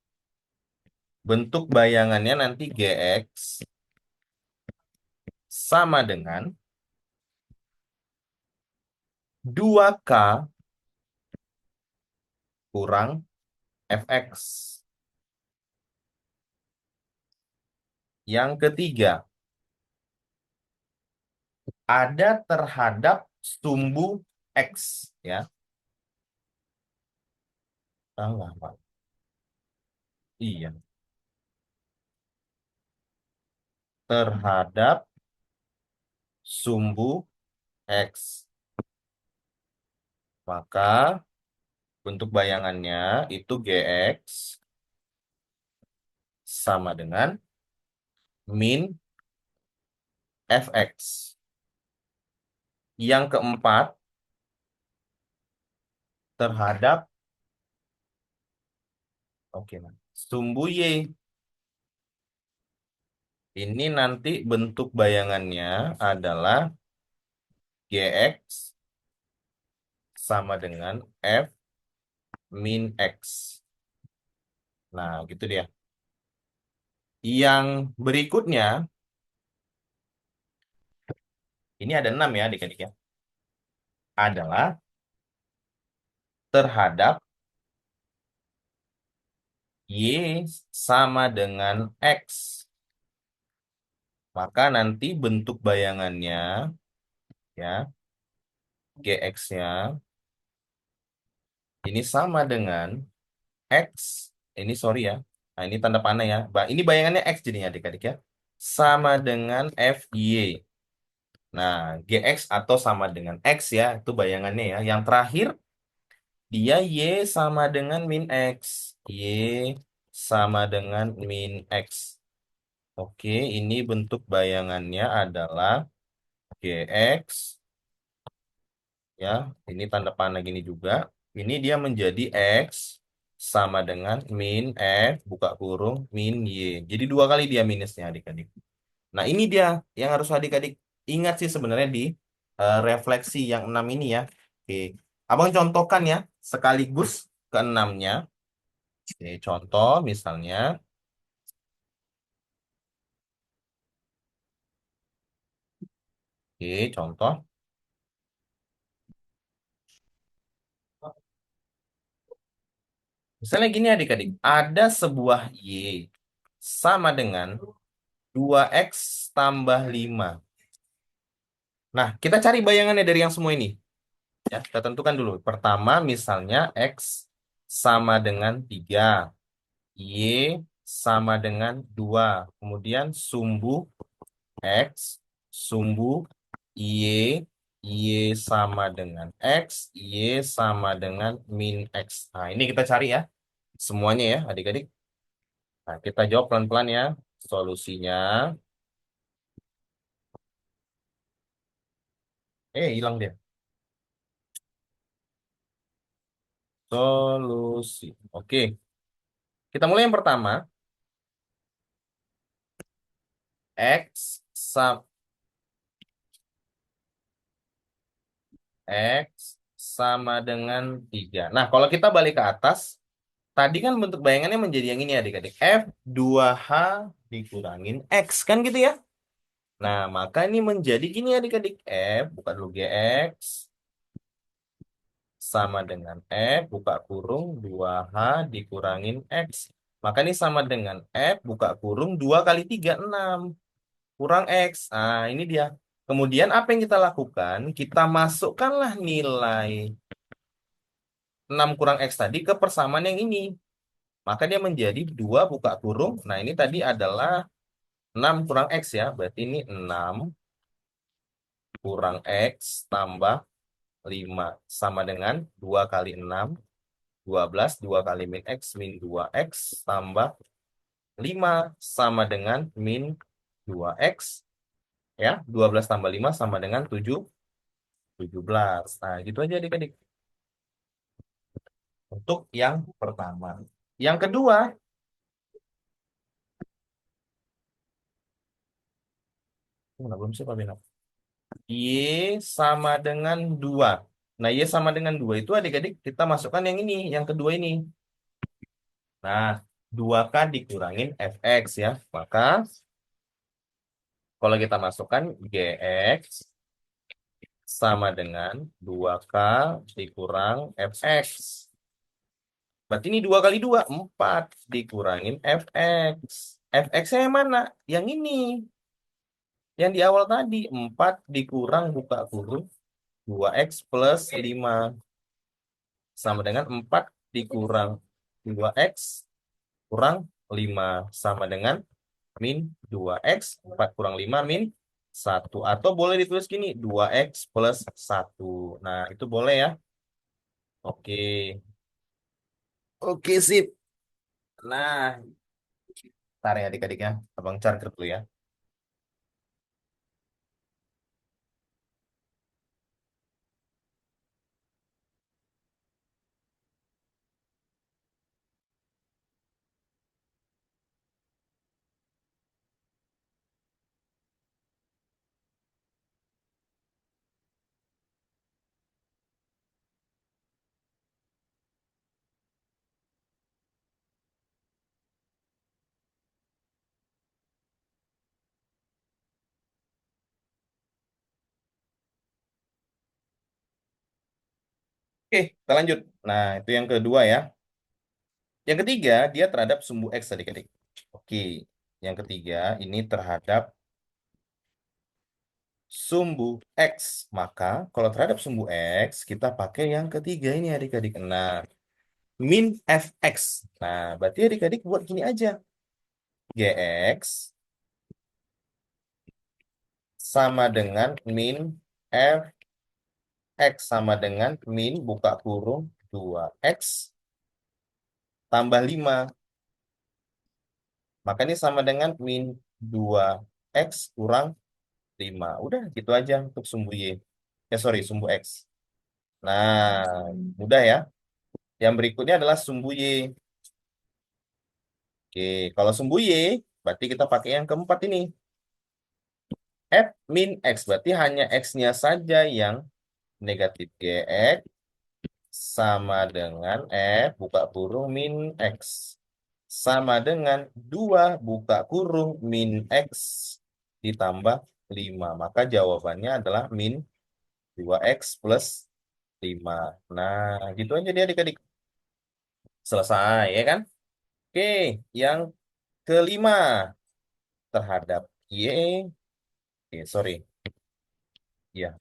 Bentuk bayangannya nanti GX sama dengan 2K kurang FX. Yang ketiga, ada terhadap sumbu X. Ya, enggak, Pak. Iya, terhadap sumbu X. Maka bentuk bayangannya itu GX sama dengan min FX. Yang keempat, terhadap oke, nah, sumbu Y. Ini nanti bentuk bayangannya adalah GX sama dengan F min X. Nah, gitu dia. Yang berikutnya, ini ada 6 ya adik-adik ya. Adalah terhadap Y sama dengan X. Maka nanti bentuk bayangannya ya, GX-nya ini sama dengan X. Ini sorry ya. Nah, ini tanda panah ya. Ini bayangannya X jadinya adik-adik ya. Sama dengan FY. Nah, GX atau sama dengan X ya. Itu bayangannya ya. Yang terakhir, dia Y sama dengan min X. Y sama dengan min X. Oke, ini bentuk bayangannya adalah GX Ya, ini tanda panah gini juga. Ini dia menjadi X sama dengan min F buka kurung min Y. Jadi dua kali dia minusnya adik-adik. Nah, ini dia yang harus adik-adik ingat sih sebenarnya di refleksi yang 6 ini ya. Oke. Abang contohkan ya sekaligus keenamnya. Oke, contoh misalnya. Oke, contoh. Misalnya gini adik-adik. Ada sebuah Y sama dengan 2X tambah 5. Nah, kita cari bayangannya dari yang semua ini. Ya, kita tentukan dulu. Pertama, misalnya X sama dengan 3. Y sama dengan 2. Kemudian sumbu X, sumbu Y, Y sama dengan X, Y sama dengan min X. Nah, ini kita cari ya. Semuanya ya, adik-adik. Nah, kita jawab pelan-pelan ya. Solusinya. Hilang dia. Solusi. Oke. Kita mulai yang pertama. X sama X sama dengan 3. Nah, kalau kita balik ke atas, tadi kan bentuk bayangannya menjadi yang ini adik-adik. F2H dikurangin X, kan gitu ya? Nah, maka ini menjadi gini adik-adik. F, buka dulu GX, sama dengan F, buka kurung, 2H dikurangin X. Maka ini sama dengan F, buka kurung, 2 kali 3 6. Kurang X. Nah, ini dia. Kemudian apa yang kita lakukan? Kita masukkanlah nilai 6 kurang X tadi ke persamaan yang ini. Maka dia menjadi 2 buka kurung. Nah, ini tadi adalah 6 kurang X ya. Berarti ini 6 kurang X tambah 5. Sama dengan 2 kali 6. 12. 2 kali min X min 2X tambah 5. Sama dengan min 2X. Ya, 12 tambah 5 sama dengan 17. Nah, gitu aja adik-adik. Untuk yang pertama. Yang kedua, belum sih Pak Bina? Y sama dengan 2. Nah, Y sama dengan 2 itu adik-adik kita masukkan yang ini, yang kedua ini. Nah, 2K dikurangin Fx ya. Maka kalau kita masukkan Gx sama dengan 2K dikurang Fx. Berarti ini 2 kali 2, 4 dikurangin Fx. Fx-nya yang mana? Yang ini. Yang di awal tadi, 4 dikurang buka kurung 2X plus 5. Sama dengan 4 dikurang 2X kurang 5. Sama dengan min 2X. 4 kurang 5 min 1. Atau boleh ditulis gini, 2X plus 1. Nah, itu boleh ya. Oke. Oke, sip. Nah, ntar ya adik-adik ya. Abang cari dulu ya. Oke, kita lanjut. Nah, itu yang kedua ya. Yang ketiga, dia terhadap sumbu X adik-adik. Oke, yang ketiga ini terhadap sumbu X. Maka kalau terhadap sumbu X, kita pakai yang ketiga ini adik-adik. Nah, min Fx. Nah, berarti adik-adik buat gini aja. Gx sama dengan min Fx sama dengan min buka kurung 2X tambah 5. Maka ini sama dengan min 2X kurang 5. Udah gitu aja untuk sumbu Y. Sorry, sumbu X. Nah, mudah ya. Yang berikutnya adalah sumbu Y. Oke, kalau sumbu Y, berarti kita pakai yang keempat ini. F min X, berarti hanya X-nya saja yang negatif GX sama dengan F buka kurung min X. Sama dengan 2 buka kurung min X ditambah 5. Maka jawabannya adalah min 2X plus 5. Nah, gitu aja dia adik-adik. Selesai, ya kan? Oke, yang kelima terhadap Y. Oke, sorry. Ya,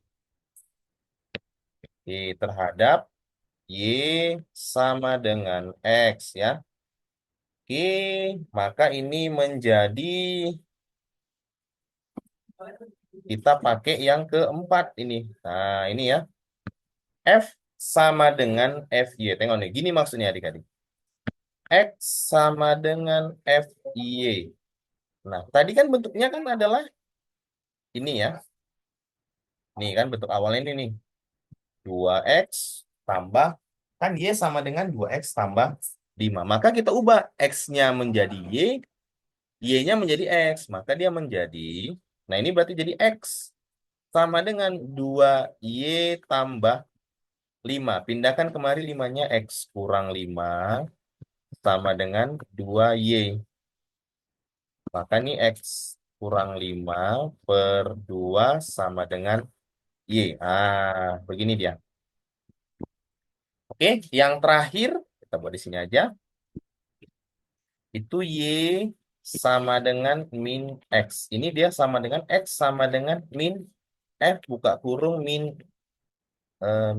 Y terhadap Y sama dengan X ya. Oke, maka ini menjadi kita pakai yang keempat ini. Nah, ini ya. F sama dengan FY. Tengok nih, gini maksudnya adik-adik. X sama dengan FY. Nah, tadi kan bentuknya kan adalah ini ya. Nih kan bentuk awalnya ini nih. 2X tambah, kan Y sama dengan 2X tambah 5. Maka kita ubah X-nya menjadi Y, Y-nya menjadi X. Maka dia menjadi, nah ini berarti jadi X sama dengan 2Y tambah 5. Pindahkan kemari 5-nya X kurang 5 sama dengan 2Y. Maka ini X kurang 5 per 2 sama dengan Y. Begini dia. Oke, yang terakhir, kita buat di sini aja. Itu Y sama dengan min X. Ini dia sama dengan X sama dengan min F buka kurung min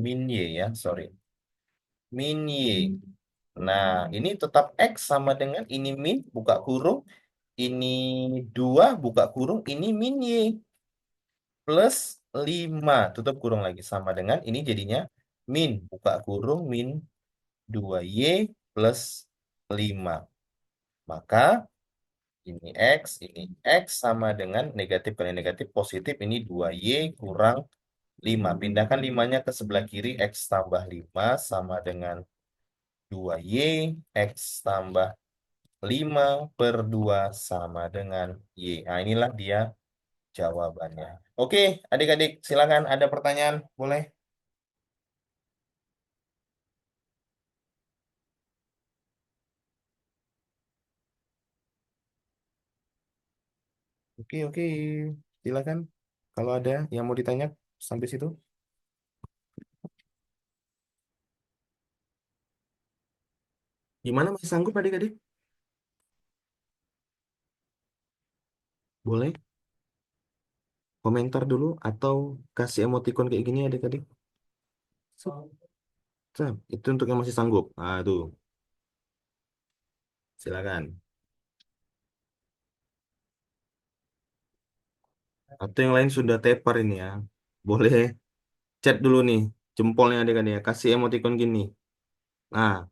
Y ya, sorry. Min Y. Nah, ini tetap X sama dengan ini min buka kurung, ini 2 buka kurung, ini min Y. Plus 5 tutup kurung lagi. Sama dengan ini jadinya min buka kurung min 2Y plus 5. Maka ini ini X sama dengan negatif kali negatif positif. Ini 2Y kurang 5. Pindahkan 5-nya ke sebelah kiri. X tambah 5 sama dengan 2Y. X tambah 5 per 2 sama dengan Y. Nah, inilah dia jawabannya. Oke, adik-adik, silakan ada pertanyaan, boleh? Oke, oke. Silakan. Kalau ada yang mau ditanya sampai situ. Gimana masih sanggup adik-adik? Boleh komentar dulu atau kasih emoticon kayak gini adik-adik. Itu untuk yang masih sanggup. Ah, tuh. Silakan. Atau yang lain sudah tepar ini ya. Boleh chat dulu nih. Jempolnya adik-adik ya. Kasih emoticon gini. Nah.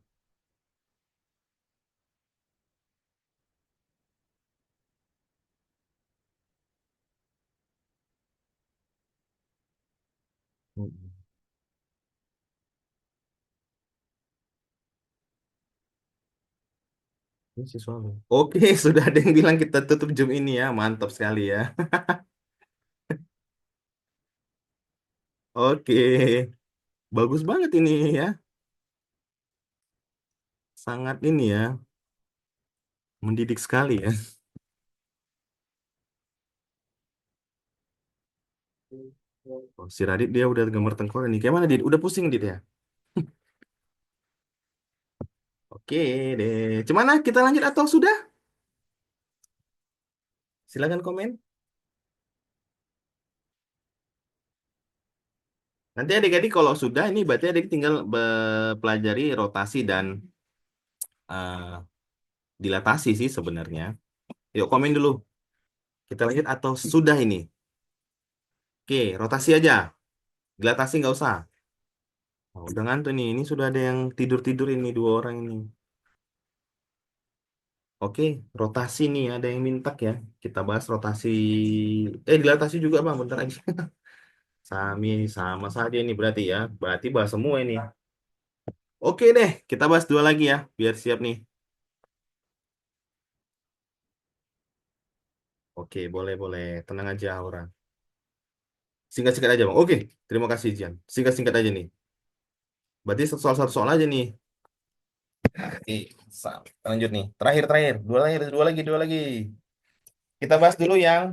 Ini si suami. Oke, sudah ada yang bilang kita tutup Zoom ini ya. Mantap sekali ya. Oke. Bagus banget ini ya. Sangat ini ya. Mendidik sekali ya. Oh, si Radit dia udah gambar tengkorak nih. Kayak mana, Dit? Udah pusing, Dit ya? Oke deh. Cuman kita lanjut atau sudah? Silakan komen. Nanti adik-adik kalau sudah ini berarti adik tinggal pelajari rotasi dan eh, dilatasi sih sebenarnya. Yuk komen dulu. Kita lanjut atau sudah ini? Oke, rotasi aja. Dilatasi nggak usah. Oh, udah ngantuk nih. Ini sudah ada yang tidur-tidur ini dua orang ini. Oke, rotasi nih ada yang minta ya. Kita bahas rotasi. Dilatasi juga bang, bentar aja. Sami sama saja ini berarti ya. Berarti bahas semua ini. Oke deh, kita bahas dua lagi ya, biar siap nih. Oke, boleh boleh. Tenang aja orang. Singkat-singkat aja bang. Oke, terima kasih Jian. Singkat-singkat aja nih. Berarti soal satu soal aja nih. Oke, lanjut nih. Terakhir terakhir. Dua lagi. Kita bahas dulu yang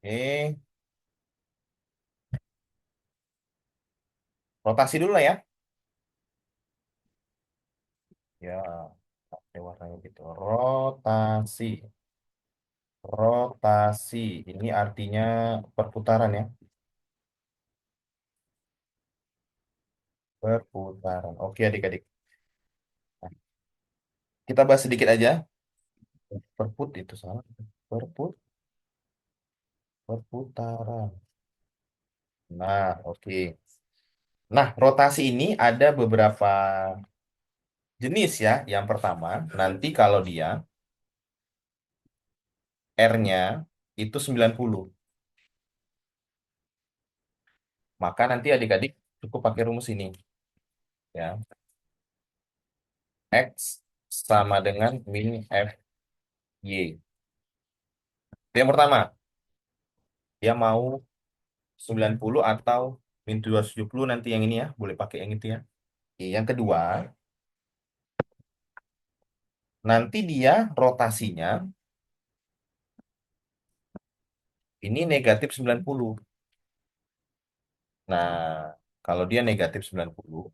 eh rotasi dulu lah ya. Ya, pakai warnanya gitu. Rotasi. Rotasi. Ini artinya perputaran ya. Perputaran. Oke adik-adik. Nah, kita bahas sedikit aja. Perput itu salah. Perput, perputaran. Nah, oke. Nah, rotasi ini ada beberapa jenis ya. Yang pertama, nanti kalau dia R-nya itu 90, maka nanti adik-adik cukup pakai rumus ini ya. X sama dengan min F Y. Itu yang pertama, dia mau 90 atau min 270 nanti yang ini ya, boleh pakai yang itu ya. Oke, yang kedua, nanti dia rotasinya ini negatif 90. Nah, kalau dia negatif 90,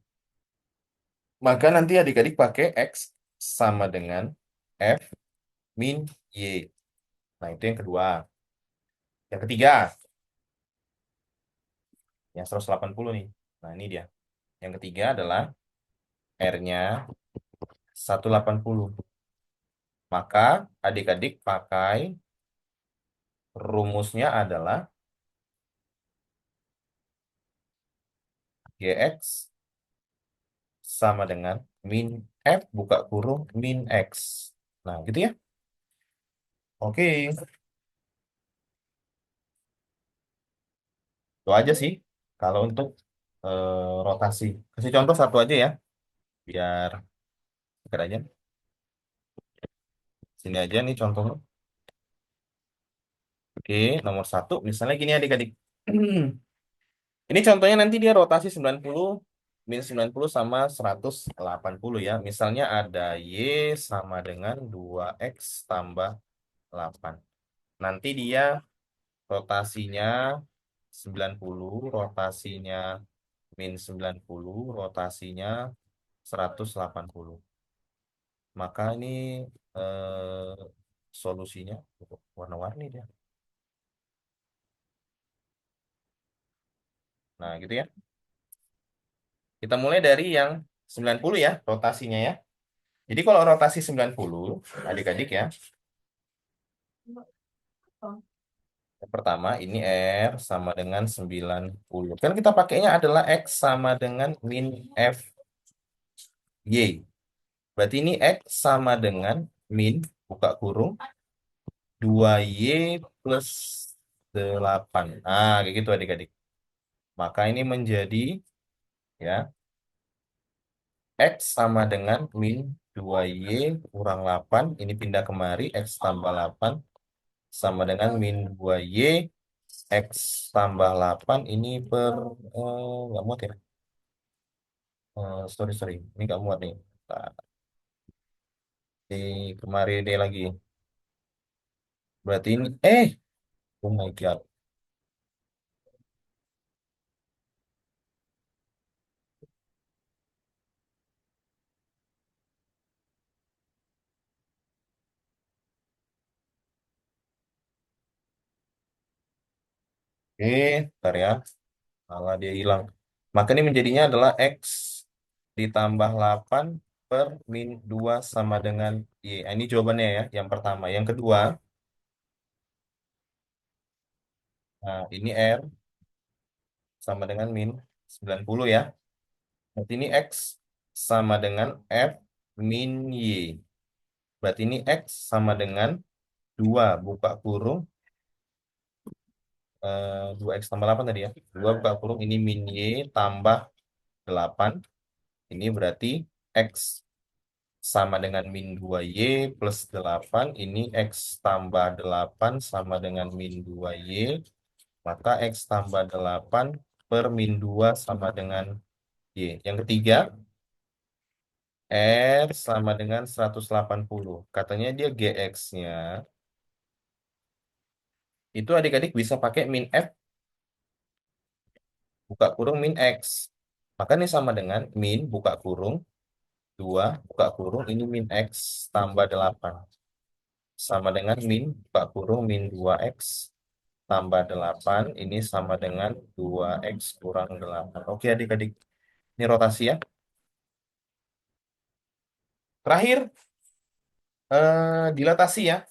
maka nanti adik-adik pakai X sama dengan F min Y. Nah, itu yang kedua. Yang ketiga, yang 180 nih. Nah, ini dia. Yang ketiga adalah R-nya 180. Maka adik-adik pakai rumusnya adalah GX sama dengan min F buka kurung min X. Nah, gitu ya. Oke, itu aja sih. Kalau untuk rotasi. Kasih contoh satu aja ya, biar dekat aja. Sini aja nih contohnya. Oke, nomor satu. Misalnya gini adik-adik. Ini contohnya nanti dia rotasi 90, min 90 sama 180 ya. Misalnya ada Y sama dengan 2X tambah 8. Nanti dia rotasinya 90, rotasinya min 90, rotasinya 180. Maka ini eh, solusinya warna-warni dia. Nah, gitu ya. Kita mulai dari yang 90 ya, rotasinya ya. Jadi kalau rotasi 90, adik-adik ya, yang pertama ini R sama dengan 90. Kan kita pakainya adalah X sama dengan min F Y. Berarti ini X sama dengan min, buka kurung, 2Y plus 8. Nah, kayak gitu adik-adik. Maka ini menjadi ya X sama dengan min 2Y kurang 8. Ini pindah kemari, X tambah 8 sama dengan min 2Y X tambah 8 ini per nggak muat ya. Sorry, ini nggak muat nih. Nah, di kemari deh lagi. Berarti ini oh my God. Oke, ntar ya. Malah dia hilang. Maka ini menjadinya adalah X ditambah 8 per min 2 sama dengan Y. Nah, ini jawabannya ya, yang pertama. Yang kedua, nah ini R sama dengan min 90 ya. Berarti ini X sama dengan F min Y. Berarti ini X sama dengan 2 buka kurung 2x tambah 8 tadi ya. 2 buka kurung ini min Y tambah 8. Ini berarti X sama dengan min 2Y plus 8. Ini X tambah 8 sama dengan min 2Y. Maka X tambah 8 per min 2 sama dengan Y. Yang ketiga, R sama dengan 180. Katanya dia GX-nya. Itu adik-adik bisa pakai min F buka kurung min X. Maka ini sama dengan min buka kurung 2 buka kurung ini min X tambah 8. Sama dengan min buka kurung min 2X tambah 8. Ini sama dengan 2X kurang 8. Oke adik-adik. Ini rotasi ya. Terakhir, dilatasi ya.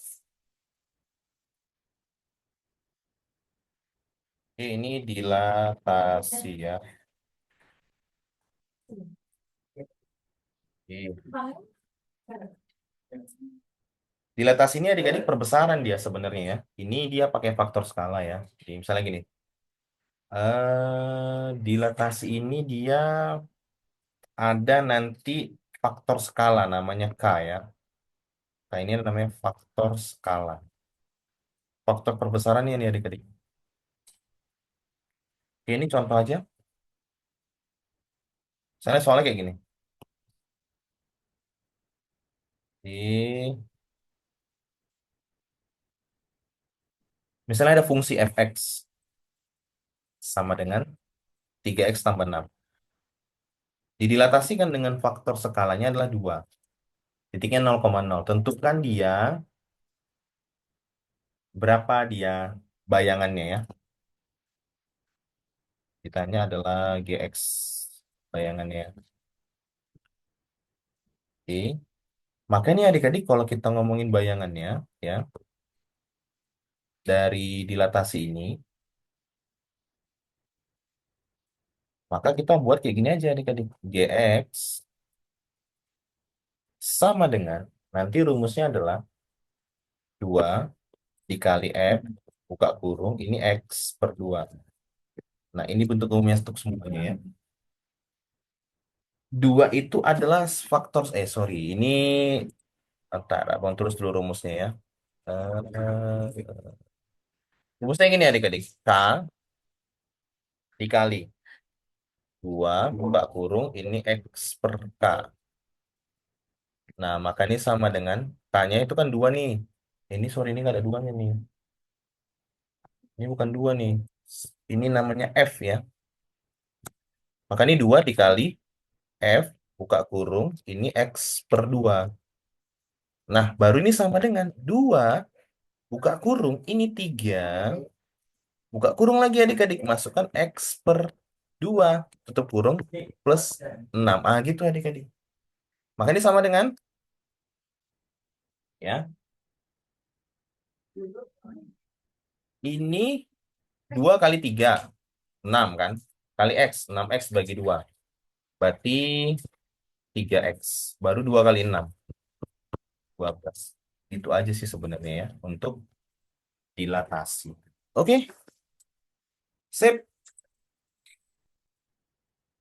Ini dilatasi ya. Oke. Dilatasi ini adik-adik perbesaran dia sebenarnya ya. Ini dia pakai faktor skala ya. Jadi misalnya gini. Dilatasi ini dia ada nanti faktor skala namanya K ya. Nah ini namanya faktor skala. Faktor perbesaran ini adik-adik. Oke, ini contoh aja. Soalnya kayak gini. Di, misalnya ada fungsi fx sama dengan 3x tambah 6. Didilatasikan dengan faktor skalanya adalah 2. Titiknya 0,0. Tentukan dia berapa dia bayangannya ya. Ditanya adalah GX bayangannya. Oke. Makanya adik-adik kalau kita ngomongin bayangannya ya dari dilatasi ini, maka kita buat kayak gini aja adik-adik. GX sama dengan nanti rumusnya adalah 2 dikali F buka kurung ini X per 2. Nah, ini bentuk umumnya untuk semuanya ya. 2 itu adalah faktor sorry, ini bentar, abang terus dulu rumusnya ya. Rumusnya gini adik-adik. K dikali 2 buka kurung ini X per K. Nah, maka ini sama dengan K-nya itu kan 2 nih. Ini sorry, ini nggak ada 2-nya nih. Ini bukan 2 nih. Ini namanya F ya. Maka ini 2 dikali F buka kurung ini X per 2. Nah, baru ini sama dengan 2 buka kurung ini 3 buka kurung lagi adik-adik. Masukkan X per 2 tutup kurung plus 6. Ah, gitu adik-adik. Maka ini sama dengan ya. Ini 2 kali 3 6 kan? Kali X, 6X bagi 2. Berarti 3X. Baru 2 kali 6, 12. Itu aja sih sebenarnya ya untuk dilatasi. Oke, sip.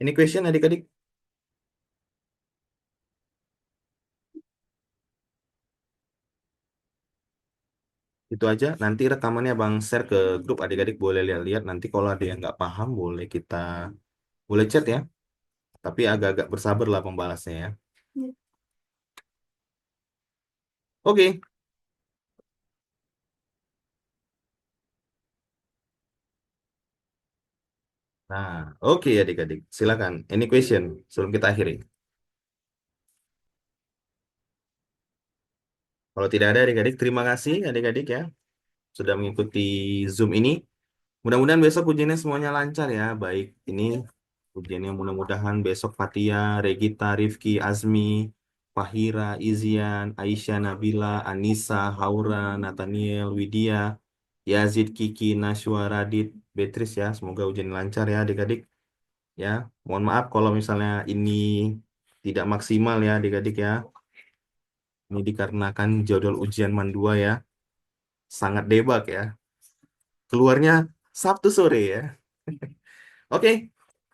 Ini question adik-adik. Itu aja. Nanti rekamannya Bang share ke grup adik-adik boleh lihat-lihat. Nanti kalau ada yang nggak paham boleh chat ya. Tapi agak-agak bersabar lah pembalasnya ya. Oke. Nah, oke adik-adik. Silakan. Any question sebelum kita akhiri. Kalau tidak ada adik-adik, terima kasih adik-adik ya sudah mengikuti Zoom ini. Mudah-mudahan besok ujiannya semuanya lancar ya. Baik ini ujiannya mudah-mudahan besok Fatia, Regita, Rifki, Azmi, Fahira, Izian, Aisyah, Nabila, Anissa, Haura, Nathaniel, Widya, Yazid, Kiki, Nashwa, Radit, Beatrice ya. Semoga ujian lancar ya adik-adik ya. Mohon maaf kalau misalnya ini tidak maksimal ya adik-adik ya. Ini dikarenakan jadwal ujian mandua ya. Sangat debak ya. Keluarnya Sabtu sore ya. Oke,